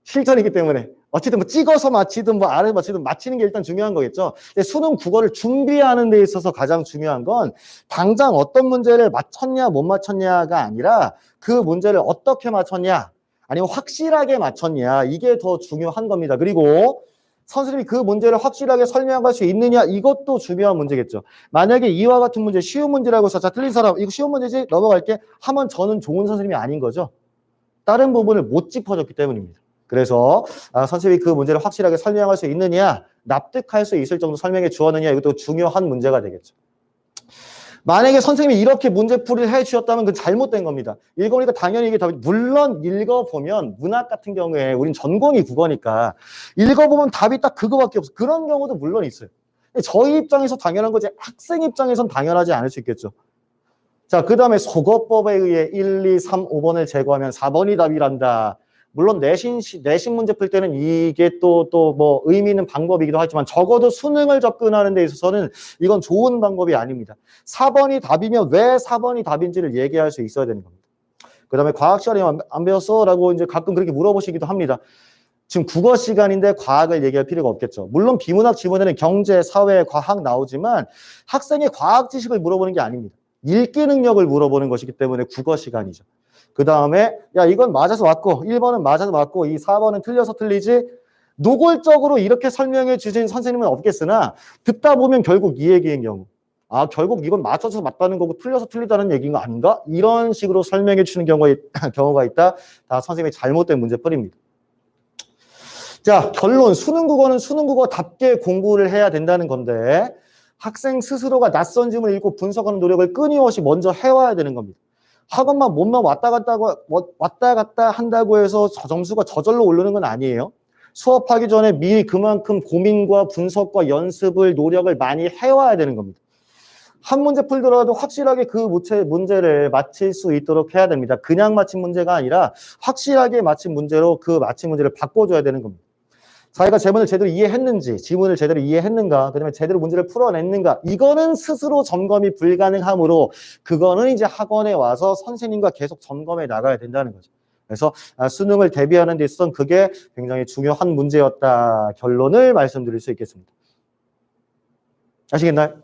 실전이기 때문에 어쨌든 뭐 찍어서 맞히든 뭐 아래 맞히든 맞히는 게 일단 중요한 거겠죠. 근데 수능 국어를 준비하는 데 있어서 가장 중요한 건 당장 어떤 문제를 맞췄냐 못 맞췄냐가 아니라 그 문제를 어떻게 맞췄냐 아니면 확실하게 맞췄냐 이게 더 중요한 겁니다. 그리고 선생님이 그 문제를 확실하게 설명할 수 있느냐 이것도 중요한 문제겠죠. 만약에 이와 같은 문제 쉬운 문제라고 해서 자 틀린 사람 이거 쉬운 문제지 넘어갈게 하면 저는 좋은 선생님이 아닌 거죠. 다른 부분을 못 짚어줬기 때문입니다. 그래서 선생님이 그 문제를 확실하게 설명할 수 있느냐 납득할 수 있을 정도 설명해 주었느냐 이것도 중요한 문제가 되겠죠. 만약에 선생님이 이렇게 문제풀이를 해 주셨다면 그건 잘못된 겁니다. 읽어보니까 당연히 이게 답이 물론 읽어보면 문학 같은 경우에 우린 전공이 국어니까 읽어보면 답이 딱 그거밖에 없어. 그런 경우도 물론 있어요. 근데 저희 입장에서 당연한 거지 학생 입장에선 당연하지 않을 수 있겠죠. 자, 그 다음에 속어법에 의해 1, 2, 3, 5번을 제거하면 4번이 답이란다. 물론 내신 문제 풀 때는 이게 또 뭐 의미 있는 방법이기도 하지만 적어도 수능을 접근하는 데 있어서는 이건 좋은 방법이 아닙니다. 4번이 답이면 왜 4번이 답인지를 얘기할 수 있어야 되는 겁니다. 그 다음에 과학 시간에 안 배웠어? 라고 이제 가끔 그렇게 물어보시기도 합니다. 지금 국어 시간인데 과학을 얘기할 필요가 없겠죠. 물론 비문학 지문에는 경제, 사회, 과학 나오지만 학생의 과학 지식을 물어보는 게 아닙니다. 읽기 능력을 물어보는 것이기 때문에 국어 시간이죠. 그 다음에 야 이건 맞아서 맞고 1번은 맞아서 맞고 이 4번은 틀려서 틀리지 노골적으로 이렇게 설명해 주신 선생님은 없겠으나 듣다 보면 결국 이 얘기인 경우 결국 이건 맞춰서 맞다는 거고 틀려서 틀리다는 얘기인 거 아닌가? 이런 식으로 설명해 주시는 경우가 있다. 다 선생님의 잘못된 문제뿐입니다. 자, 결론 수능 국어는 수능 국어답게 공부를 해야 된다는 건데 학생 스스로가 낯선 지문을 읽고 분석하는 노력을 끊임없이 먼저 해와야 되는 겁니다. 학원만 몸만 왔다 갔다 한다고 해서 점수가 저절로 오르는 건 아니에요. 수업하기 전에 미리 그만큼 고민과 분석과 연습을 노력을 많이 해와야 되는 겁니다. 한 문제 풀더라도 확실하게 그 문제를 맞힐 수 있도록 해야 됩니다. 그냥 맞힌 문제가 아니라 확실하게 맞힌 문제로 그 맞힌 문제를 바꿔줘야 되는 겁니다. 자기가 제문을 제대로 이해했는지, 지문을 제대로 이해했는가, 그다음에 제대로 문제를 풀어냈는가, 이거는 스스로 점검이 불가능하므로 그거는 이제 학원에 와서 선생님과 계속 점검해 나가야 된다는 거죠. 그래서 수능을 대비하는 데 있어서는 그게 굉장히 중요한 문제였다. 결론을 말씀드릴 수 있겠습니다. 아시겠나요?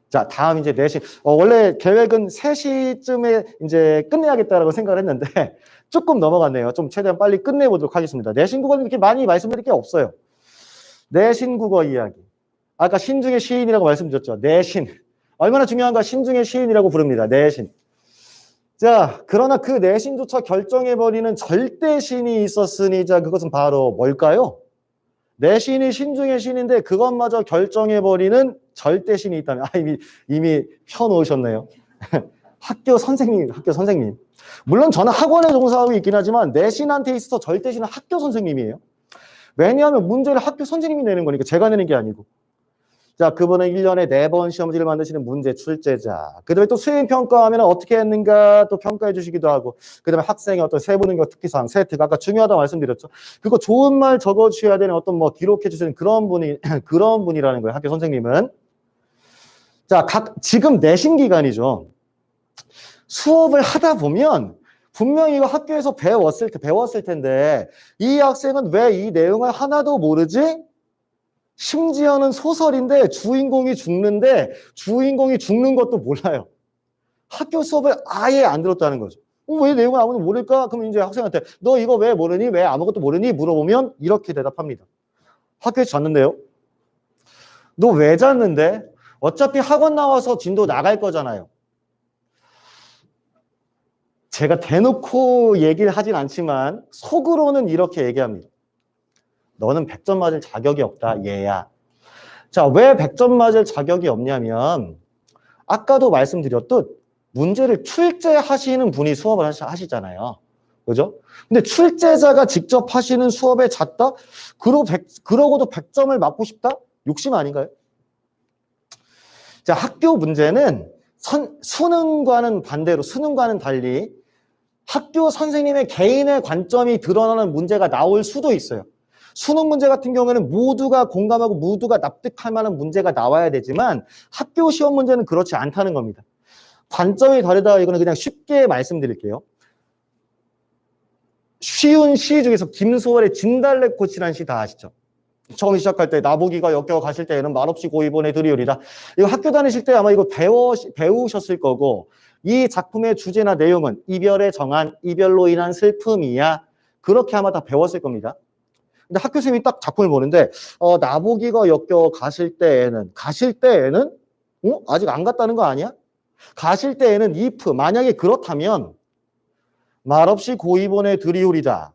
자, 다음 이제 내신. 원래 계획은 3시쯤에 이제 끝내야겠다라고 생각을 했는데 조금 넘어갔네요. 좀 최대한 빨리 끝내보도록 하겠습니다. 내신 국어는 이렇게 많이 말씀드릴 게 없어요. 내신 국어 이야기. 아까 신중의 시인이라고 말씀드렸죠. 내신. 얼마나 중요한가? 신중의 시인이라고 부릅니다. 내신. 자, 그러나 그 내신조차 결정해버리는 절대신이 있었으니, 자, 그것은 바로 뭘까요? 내신이 신중의 신인데 그것마저 결정해버리는 절대신이 있다면, 이미 펴놓으셨네요. 학교 선생님. 물론 저는 학원에 종사하고 있긴 하지만 내신한테 있어서 절대신은 학교 선생님이에요. 왜냐하면 문제를 학교 선생님이 내는 거니까 제가 내는 게 아니고. 자, 그분은 1년에 4번 시험지를 만드시는 문제 출제자. 그 다음에 또 수행평가하면 어떻게 했는가 또 평가해 주시기도 하고, 그 다음에 학생의 어떤 세부능력 특기사항, 세트가 아까 중요하다고 말씀드렸죠. 그거 좋은 말 적어 주셔야 되는 어떤 뭐 기록해 주시는 그런 분이라는 거예요. 학교 선생님은. 자, 지금 내신 기간이죠. 수업을 하다 보면 분명히 이거 학교에서 배웠을 텐데 이 학생은 왜 이 내용을 하나도 모르지? 심지어는 소설인데 주인공이 죽는데 주인공이 죽는 것도 몰라요. 학교 수업을 아예 안 들었다는 거죠. 왜 내용을 아무도 모를까? 그럼 이제 학생한테 너 이거 왜 모르니? 왜 아무것도 모르니? 물어보면 이렇게 대답합니다. 학교에서 잤는데요? 너 왜 잤는데? 어차피 학원 나와서 진도 나갈 거잖아요. 제가 대놓고 얘기를 하진 않지만 속으로는 이렇게 얘기합니다. 너는 100점 맞을 자격이 없다, 얘야. 자, 왜 100점 맞을 자격이 없냐면 아까도 말씀드렸듯 문제를 출제하시는 분이 수업을 하시잖아요. 그죠? 근데 출제자가 직접 하시는 수업에 잤다? 그러고도 100점을 맞고 싶다? 욕심 아닌가요? 자, 학교 문제는 수능과는 반대로, 수능과는 달리 학교 선생님의 개인의 관점이 드러나는 문제가 나올 수도 있어요. 수능 문제 같은 경우에는 모두가 공감하고 모두가 납득할 만한 문제가 나와야 되지만 학교 시험 문제는 그렇지 않다는 겁니다. 관점이 다르다. 이거는 그냥 쉽게 말씀드릴게요. 쉬운 시 중에서 김소월의 진달래꽃이라는 시 다 아시죠? 처음 시작할 때 나보기가 역겨워 가실 때에는 말없이 고이본에 드리오리다. 이거 학교 다니실 때 아마 이거 배우셨을 거고, 이 작품의 주제나 내용은 이별에 정한 이별로 인한 슬픔이야. 그렇게 아마 다 배웠을 겁니다. 근데 학교 선생님이 딱 작품을 보는데 나보기가 역겨워 가실 때에는 아직 안 갔다는 거 아니야? 가실 때에는 if 만약에 그렇다면 말없이 고이본에 드리오리다.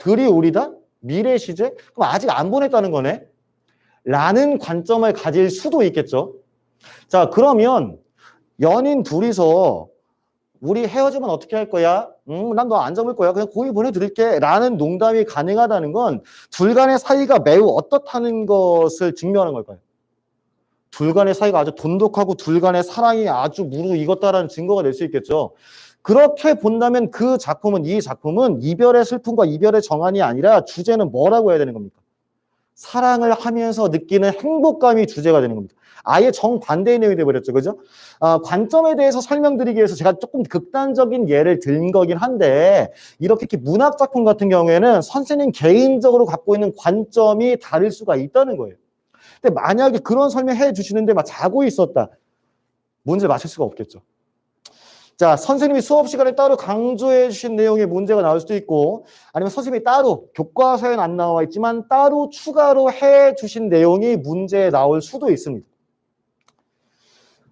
드리오리다? 미래 시제? 그럼 아직 안 보냈다는 거네? 라는 관점을 가질 수도 있겠죠. 자, 그러면 연인 둘이서 우리 헤어지면 어떻게 할 거야? 난 너 안 잡을 거야. 그냥 고이 보내드릴게. 라는 농담이 가능하다는 건 둘 간의 사이가 매우 어떻다는 것을 증명하는 걸까요? 둘 간의 사이가 아주 돈독하고 둘 간의 사랑이 아주 무르익었다라는 증거가 될 수 있겠죠. 그렇게 본다면 이 작품은 이별의 슬픔과 이별의 정한이 아니라 주제는 뭐라고 해야 되는 겁니까? 사랑을 하면서 느끼는 행복감이 주제가 되는 겁니다. 아예 정반대의 내용이 되어버렸죠. 그죠? 관점에 대해서 설명드리기 위해서 제가 조금 극단적인 예를 든 거긴 한데 이렇게 문학 작품 같은 경우에는 선생님 개인적으로 갖고 있는 관점이 다를 수가 있다는 거예요. 근데 만약에 그런 설명해 주시는데 막 자고 있었다. 문제를 맞출 수가 없겠죠. 자, 선생님이 수업 시간에 따로 강조해 주신 내용의 문제가 나올 수도 있고 아니면 선생님이 따로 교과서에는 안 나와 있지만 따로 추가로 해 주신 내용이 문제에 나올 수도 있습니다.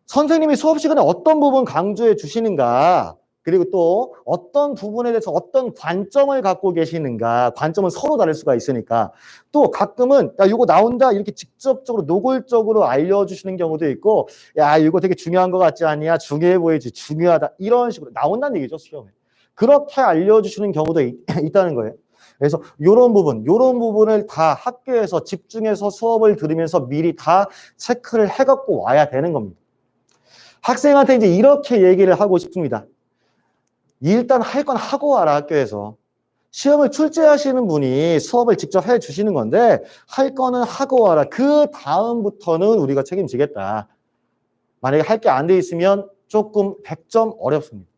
선생님이 수업 시간에 어떤 부분 강조해 주시는가 그리고 또 어떤 부분에 대해서 어떤 관점을 갖고 계시는가 관점은 서로 다를 수가 있으니까 또 가끔은 야 이거 나온다 이렇게 직접적으로 노골적으로 알려주시는 경우도 있고 야 이거 되게 중요한 것 같지 않냐 중요해 보이지 중요하다 이런 식으로 나온다는 얘기죠 시험에 그렇게 알려주시는 경우도 있다는 거예요. 그래서 이런 부분을 다 학교에서 집중해서 수업을 들으면서 미리 다 체크를 해갖고 와야 되는 겁니다. 학생한테 이제 이렇게 얘기를 하고 싶습니다. 일단 할 건 하고 와라 학교에서. 시험을 출제하시는 분이 수업을 직접 해주시는 건데 할 거는 하고 와라. 그 다음부터는 우리가 책임지겠다. 만약에 할 게 안 돼 있으면 조금 100점 어렵습니다.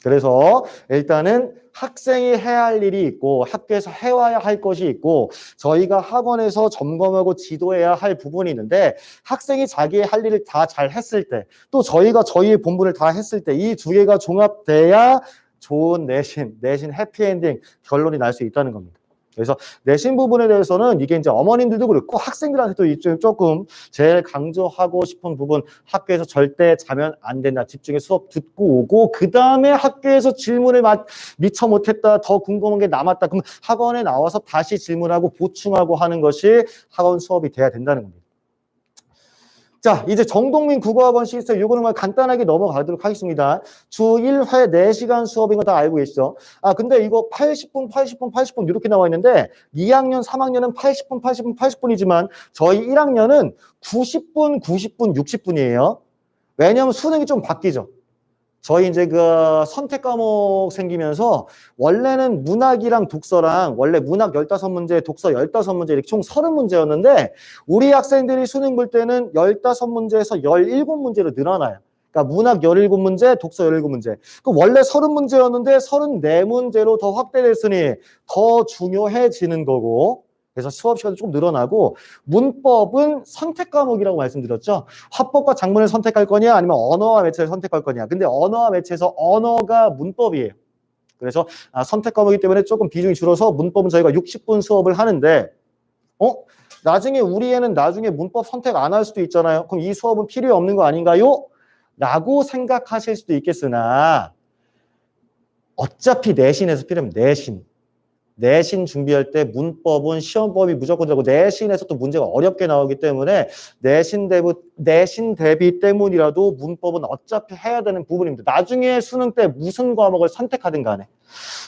그래서 일단은 학생이 해야 할 일이 있고 학교에서 해와야 할 것이 있고 저희가 학원에서 점검하고 지도해야 할 부분이 있는데 학생이 자기의 할 일을 다 잘 했을 때 또 저희가 저희의 본분을 다 했을 때 이 두 개가 종합돼야 좋은 내신 해피엔딩 결론이 날 수 있다는 겁니다. 그래서 내신 부분에 대해서는 이게 이제 어머님들도 그렇고 학생들한테도 이쪽 조금 제일 강조하고 싶은 부분 학교에서 절대 자면 안 된다. 집중해 수업 듣고 오고 그 다음에 학교에서 질문을 미처 못했다. 더 궁금한 게 남았다. 그럼 학원에 나와서 다시 질문하고 보충하고 하는 것이 학원 수업이 돼야 된다는 겁니다. 자, 이제 정동민 국어학원 시스템 요거는 간단하게 넘어가도록 하겠습니다. 주 1회 4시간 수업인 거 다 알고 계시죠? 근데 이거 80분 이렇게 나와 있는데 2학년, 3학년은 80분이지만 저희 1학년은 90분, 60분이에요. 왜냐하면 수능이 좀 바뀌죠. 저희 이제 그 선택 과목 생기면서 원래는 문학이랑 독서랑 원래 문학 15문제, 독서 15문제 이렇게 총 30문제였는데 우리 학생들이 수능 볼 때는 15문제에서 17문제로 늘어나요. 그러니까 문학 17문제, 독서 17문제. 그 원래 30문제였는데 34문제로 더 확대됐으니 더 중요해지는 거고 그래서 수업 시간도 조금 늘어나고 문법은 선택 과목이라고 말씀드렸죠. 화법과 작문을 선택할 거냐 아니면 언어와 매체를 선택할 거냐. 근데 언어와 매체에서 언어가 문법이에요. 그래서 선택 과목이기 때문에 조금 비중이 줄어서 문법은 저희가 60분 수업을 하는데 나중에 우리 애는 나중에 문법 선택 안 할 수도 있잖아요. 그럼 이 수업은 필요 없는 거 아닌가요? 라고 생각하실 수도 있겠으나 어차피 내신에서 필요하면 내신 내신 준비할 때 문법은 시험법이 무조건 되고 내신에서 또 문제가 어렵게 나오기 때문에 내신 대비 때문이라도 문법은 어차피 해야 되는 부분입니다. 나중에 수능 때 무슨 과목을 선택하든 간에.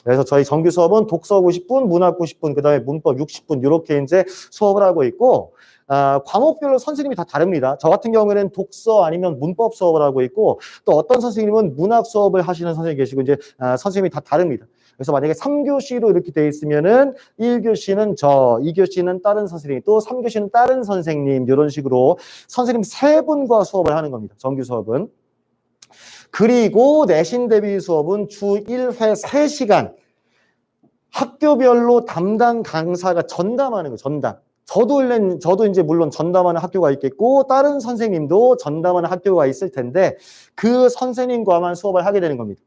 그래서 저희 정규 수업은 독서 90분, 문학 90분, 그다음에 문법 60분 이렇게 이제 수업을 하고 있고 과목별로 선생님이 다 다릅니다. 저 같은 경우에는 독서 아니면 문법 수업을 하고 있고 또 어떤 선생님은 문학 수업을 하시는 선생님이 계시고 이제 선생님이 다 다릅니다. 그래서 만약에 3교시로 이렇게 돼 있으면은 1교시는 저, 2교시는 다른 선생님, 또 3교시는 다른 선생님 이런 식으로 선생님 3분과 수업을 하는 겁니다. 정규 수업은. 그리고 내신 대비 수업은 주 1회 3시간 학교별로 담당 강사가 전담하는 거예요. 전담. 저도 이제 물론 전담하는 학교가 있겠고 다른 선생님도 전담하는 학교가 있을 텐데 그 선생님과만 수업을 하게 되는 겁니다.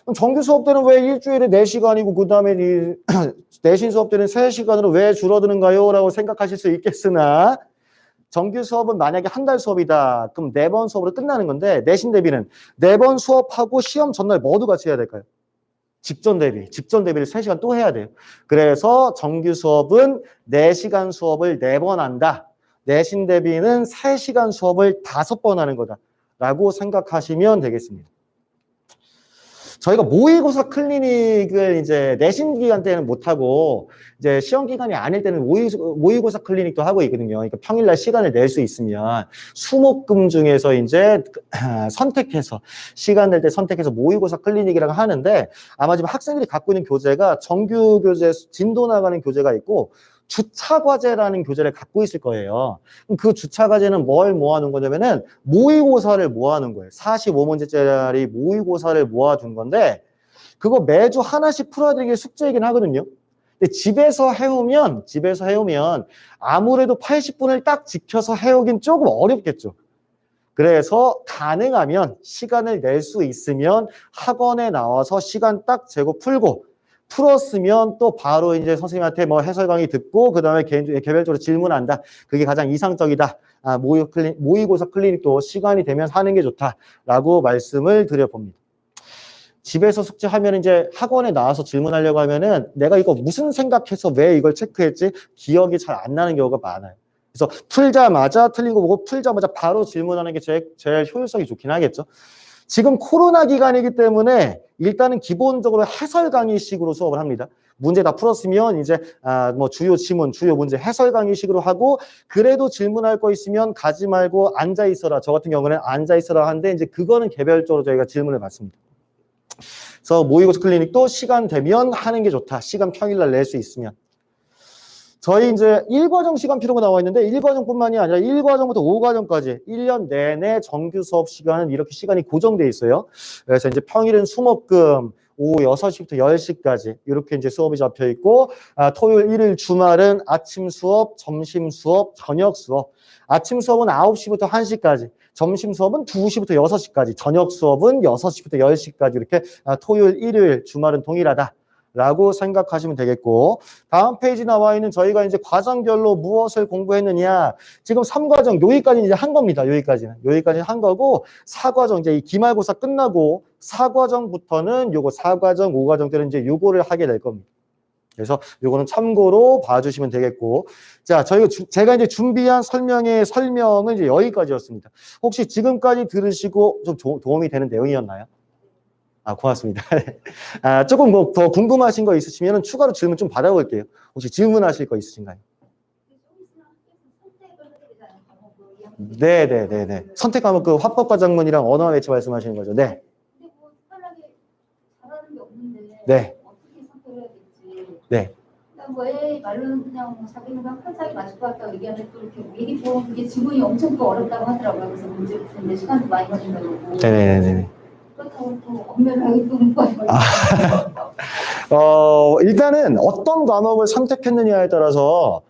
그럼 정규 수업 때는 왜 일주일에 4시간이고 그 다음에 내신 수업 때는 3시간으로 왜 줄어드는가요? 라고 생각하실 수 있겠으나 정규 수업은 만약에 한 달 수업이다. 그럼 4번 수업으로 끝나는 건데 내신 대비는 4번 수업하고 시험 전날 모두 같이 해야 될까요? 직전 대비를 3시간 또 해야 돼요. 그래서 정규 수업은 4시간 수업을 4번 한다. 내신 대비는 3시간 수업을 5번 하는 거다라고 생각하시면 되겠습니다. 저희가 모의고사 클리닉을 이제 내신 기간 때는 못하고 이제 시험 기간이 아닐 때는 모의고사 클리닉도 하고 있거든요. 그러니까 평일날 시간을 낼 수 있으면 수목금 중에서 이제 선택해서 시간 낼 때 선택해서 모의고사 클리닉이라고 하는데 아마 지금 학생들이 갖고 있는 교재가 정규 교재 진도 나가는 교재가 있고 주차과제라는 교재를 갖고 있을 거예요. 그럼 그 주차과제는 뭘 모아놓은 거냐면은 모의고사를 모아놓은 거예요. 45문제짜리 모의고사를 모아둔 건데 그거 매주 하나씩 풀어드리는 게 숙제이긴 하거든요. 근데 집에서 해오면 아무래도 80분을 딱 지켜서 해오긴 조금 어렵겠죠. 그래서 가능하면 시간을 낼 수 있으면 학원에 나와서 시간 딱 재고 풀었으면 또 바로 이제 선생님한테 뭐 해설 강의 듣고 그 다음에 개별적으로 질문한다. 그게 가장 이상적이다. 모의고사 클리닉도 시간이 되면 하는 게 좋다라고 말씀을 드려봅니다. 집에서 숙제하면 이제 학원에 나와서 질문하려고 하면은 내가 이거 무슨 생각해서 왜 이걸 체크했지? 기억이 잘 안 나는 경우가 많아요. 그래서 풀자마자 틀린 거 보고 풀자마자 바로 질문하는 게 제일 효율성이 좋긴 하겠죠. 지금 코로나 기간이기 때문에 일단은 기본적으로 해설 강의식으로 수업을 합니다. 문제 다 풀었으면 이제 뭐 주요 지문, 주요 문제 해설 강의식으로 하고 그래도 질문할 거 있으면 가지 말고 앉아 있어라. 저 같은 경우는 앉아 있어라 하는데 이제 그거는 개별적으로 저희가 질문을 받습니다. 그래서 모의고사 클리닉도 시간 되면 하는 게 좋다. 시간 평일날 낼 수 있으면. 저희 이제 1과정 시간 필요가 나와 있는데 1과정뿐만이 아니라 1과정부터 5과정까지 1년 내내 정규 수업 시간은 이렇게 시간이 고정돼 있어요. 그래서 이제 평일은 수목금 오후 6시부터 10시까지 이렇게 이제 수업이 잡혀 있고 토요일, 일요일, 주말은 아침 수업, 점심 수업, 저녁 수업. 아침 수업은 9시부터 1시까지. 점심 수업은 2시부터 6시까지, 저녁 수업은 6시부터 10시까지 이렇게 토요일, 일요일, 주말은 동일하다라고 생각하시면 되겠고 다음 페이지 나와 있는 저희가 이제 과정별로 무엇을 공부했느냐 지금 3과정 여기까지 이제 한 겁니다. 여기까지는 한 거고 4과정 이제 이 기말고사 끝나고 4과정부터는 요거 4과정, 5과정 때는 이제 요거를 하게 될 겁니다. 그래서 요거는 참고로 봐주시면 되겠고 자 제가 이제 준비한 설명은 이제 여기까지였습니다. 혹시 지금까지 들으시고 좀 도움이 되는 내용이었나요? 고맙습니다. 조금 뭐 더 궁금하신 거 있으시면 추가로 질문 좀 받아볼게요. 혹시 질문하실 거 있으신가요? 네네네네. 선택 과목 그 화법과 작문이랑 언어와 매체 말씀하시는 거죠? 네. 근데 뭐 특별하게 잘하는 게 없는데 네. 어떻게 선택을 해야 될지. 네. 그러니까 왜 말로는 그냥 뭐 자기는 그냥 판사에 맞을 것 같다고 얘기하는데 또 이렇게 얘기 보면 그게 지문이 엄청 또 어렵다고 하더라고요. 그래서 문제 푸는데 시간도 많이 걸린다고 그러고. 네네네. 그렇다고 또 엄밀하게 또 문과에 걸리고. 일단은 어떤 과목을 선택했느냐에 따라서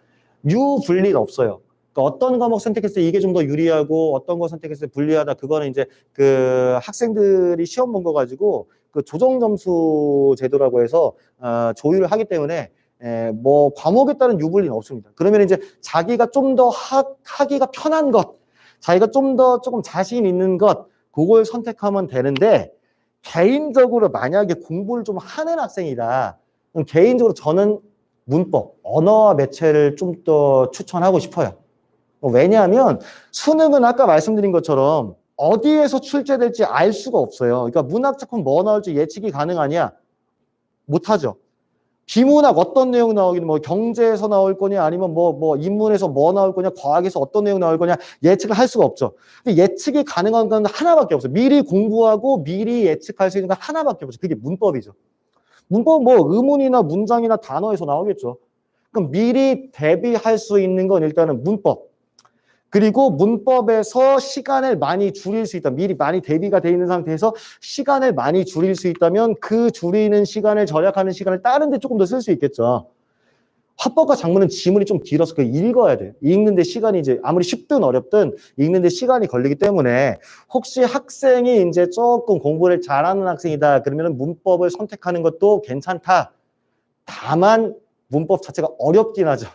유불리는 없어요. 그러니까 어떤 과목 선택했을 때 이게 좀 더 유리하고 어떤 거 선택했을 때 불리하다. 그거는 이제 그 학생들이 시험 본 거 가지고 그 조정 점수 제도라고 해서 조율을 하기 때문에 뭐 과목에 따른 유불리는 없습니다. 그러면 이제 자기가 좀 더 하기가 편한 것, 자기가 좀 더 조금 자신 있는 것, 그걸 선택하면 되는데 개인적으로 만약에 공부를 좀 하는 학생이다. 개인적으로 저는 문법, 언어와 매체를 좀 더 추천하고 싶어요. 왜냐하면 수능은 아까 말씀드린 것처럼 어디에서 출제될지 알 수가 없어요. 그러니까 문학 작품 뭐 나올지 예측이 가능하냐? 못하죠. 비문학 어떤 내용 나오기는 뭐 경제에서 나올 거냐 아니면 뭐 인문에서 뭐 나올 거냐 과학에서 어떤 내용 나올 거냐 예측을 할 수가 없죠. 근데 예측이 가능한 건 하나밖에 없어요. 미리 공부하고 미리 예측할 수 있는 건 하나밖에 없죠. 그게 문법이죠. 문법은 뭐 의문이나 문장이나 단어에서 나오겠죠. 그럼 미리 대비할 수 있는 건 일단은 문법. 그리고 문법에서 시간을 많이 줄일 수 있다. 미리 많이 대비가 돼 있는 상태에서 시간을 많이 줄일 수 있다면 그 줄이는 시간을 절약하는 시간을 다른 데 조금 더 쓸 수 있겠죠. 화법과 작문은 지문이 좀 길어서 그 읽어야 돼요. 읽는데 시간이 이제 아무리 쉽든 어렵든 읽는데 시간이 걸리기 때문에 혹시 학생이 이제 조금 공부를 잘하는 학생이다. 그러면 문법을 선택하는 것도 괜찮다. 다만 문법 자체가 어렵긴 하죠.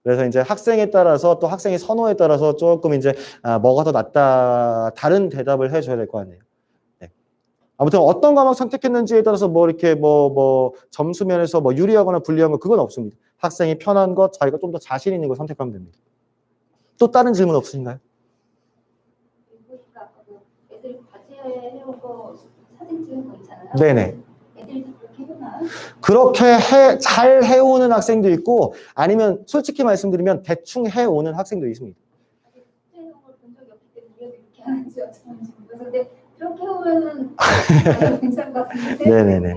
그래서 이제 학생에 따라서 또 학생의 선호에 따라서 조금 이제 뭐가 더 낫다 다른 대답을 해줘야 될 거 아니에요. 네. 아무튼 어떤 과목 선택했는지에 따라서 뭐 이렇게 뭐 점수 면에서 뭐 유리하거나 불리한 거 그건 없습니다. 학생이 편한 것, 자기가 좀 더 자신 있는 걸 선택하면 됩니다. 또 다른 질문 없으신가요? 보니까 애들이 같이 해온 거 사진 찍은 거 있잖아요. 네네. 애들이 그렇게 해보나? 그렇게 잘 해오는 학생도 있고 아니면 솔직히 말씀드리면 대충 해오는 학생도 있습니다. 해온 걸본 적이 없기 때문에 왜 이렇게 하는지 어쩌는지 모르겠어서 근데 이렇게 해오면은 괜찮을 것 같은데. 네네네.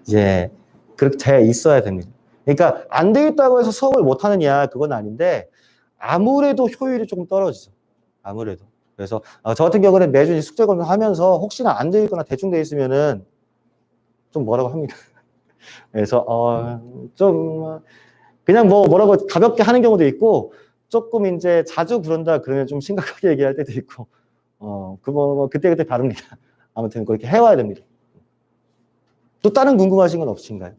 이제 그렇게 돼 있어야 됩니다. 그러니까 안 돼 있다고 해서 수업을 못 하느냐 그건 아닌데 아무래도 효율이 조금 떨어지죠. 아무래도. 그래서 저 같은 경우는 매주 숙제 검사하면서 혹시나 안 돼 있거나 대충 돼 있으면은 좀 뭐라고 합니다. 그래서 좀 그냥 뭐라고 가볍게 하는 경우도 있고 조금 이제 자주 그런다 그러면 좀 심각하게 얘기할 때도 있고 그때 다릅니다. 아무튼 그렇게 해와야 됩니다. 또 다른 궁금하신 건 없으신가요?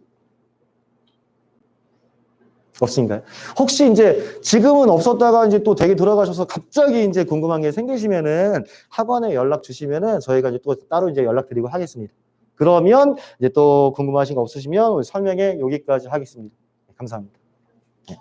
없으신가요? 혹시 이제 지금은 없었다가 이제 또 댁에 들어가셔서 갑자기 이제 궁금한 게 생기시면은 학원에 연락 주시면은 저희가 이제 또 따로 이제 연락드리고 하겠습니다. 그러면 이제 또 궁금하신 거 없으시면 설명에 여기까지 하겠습니다. 감사합니다. 네.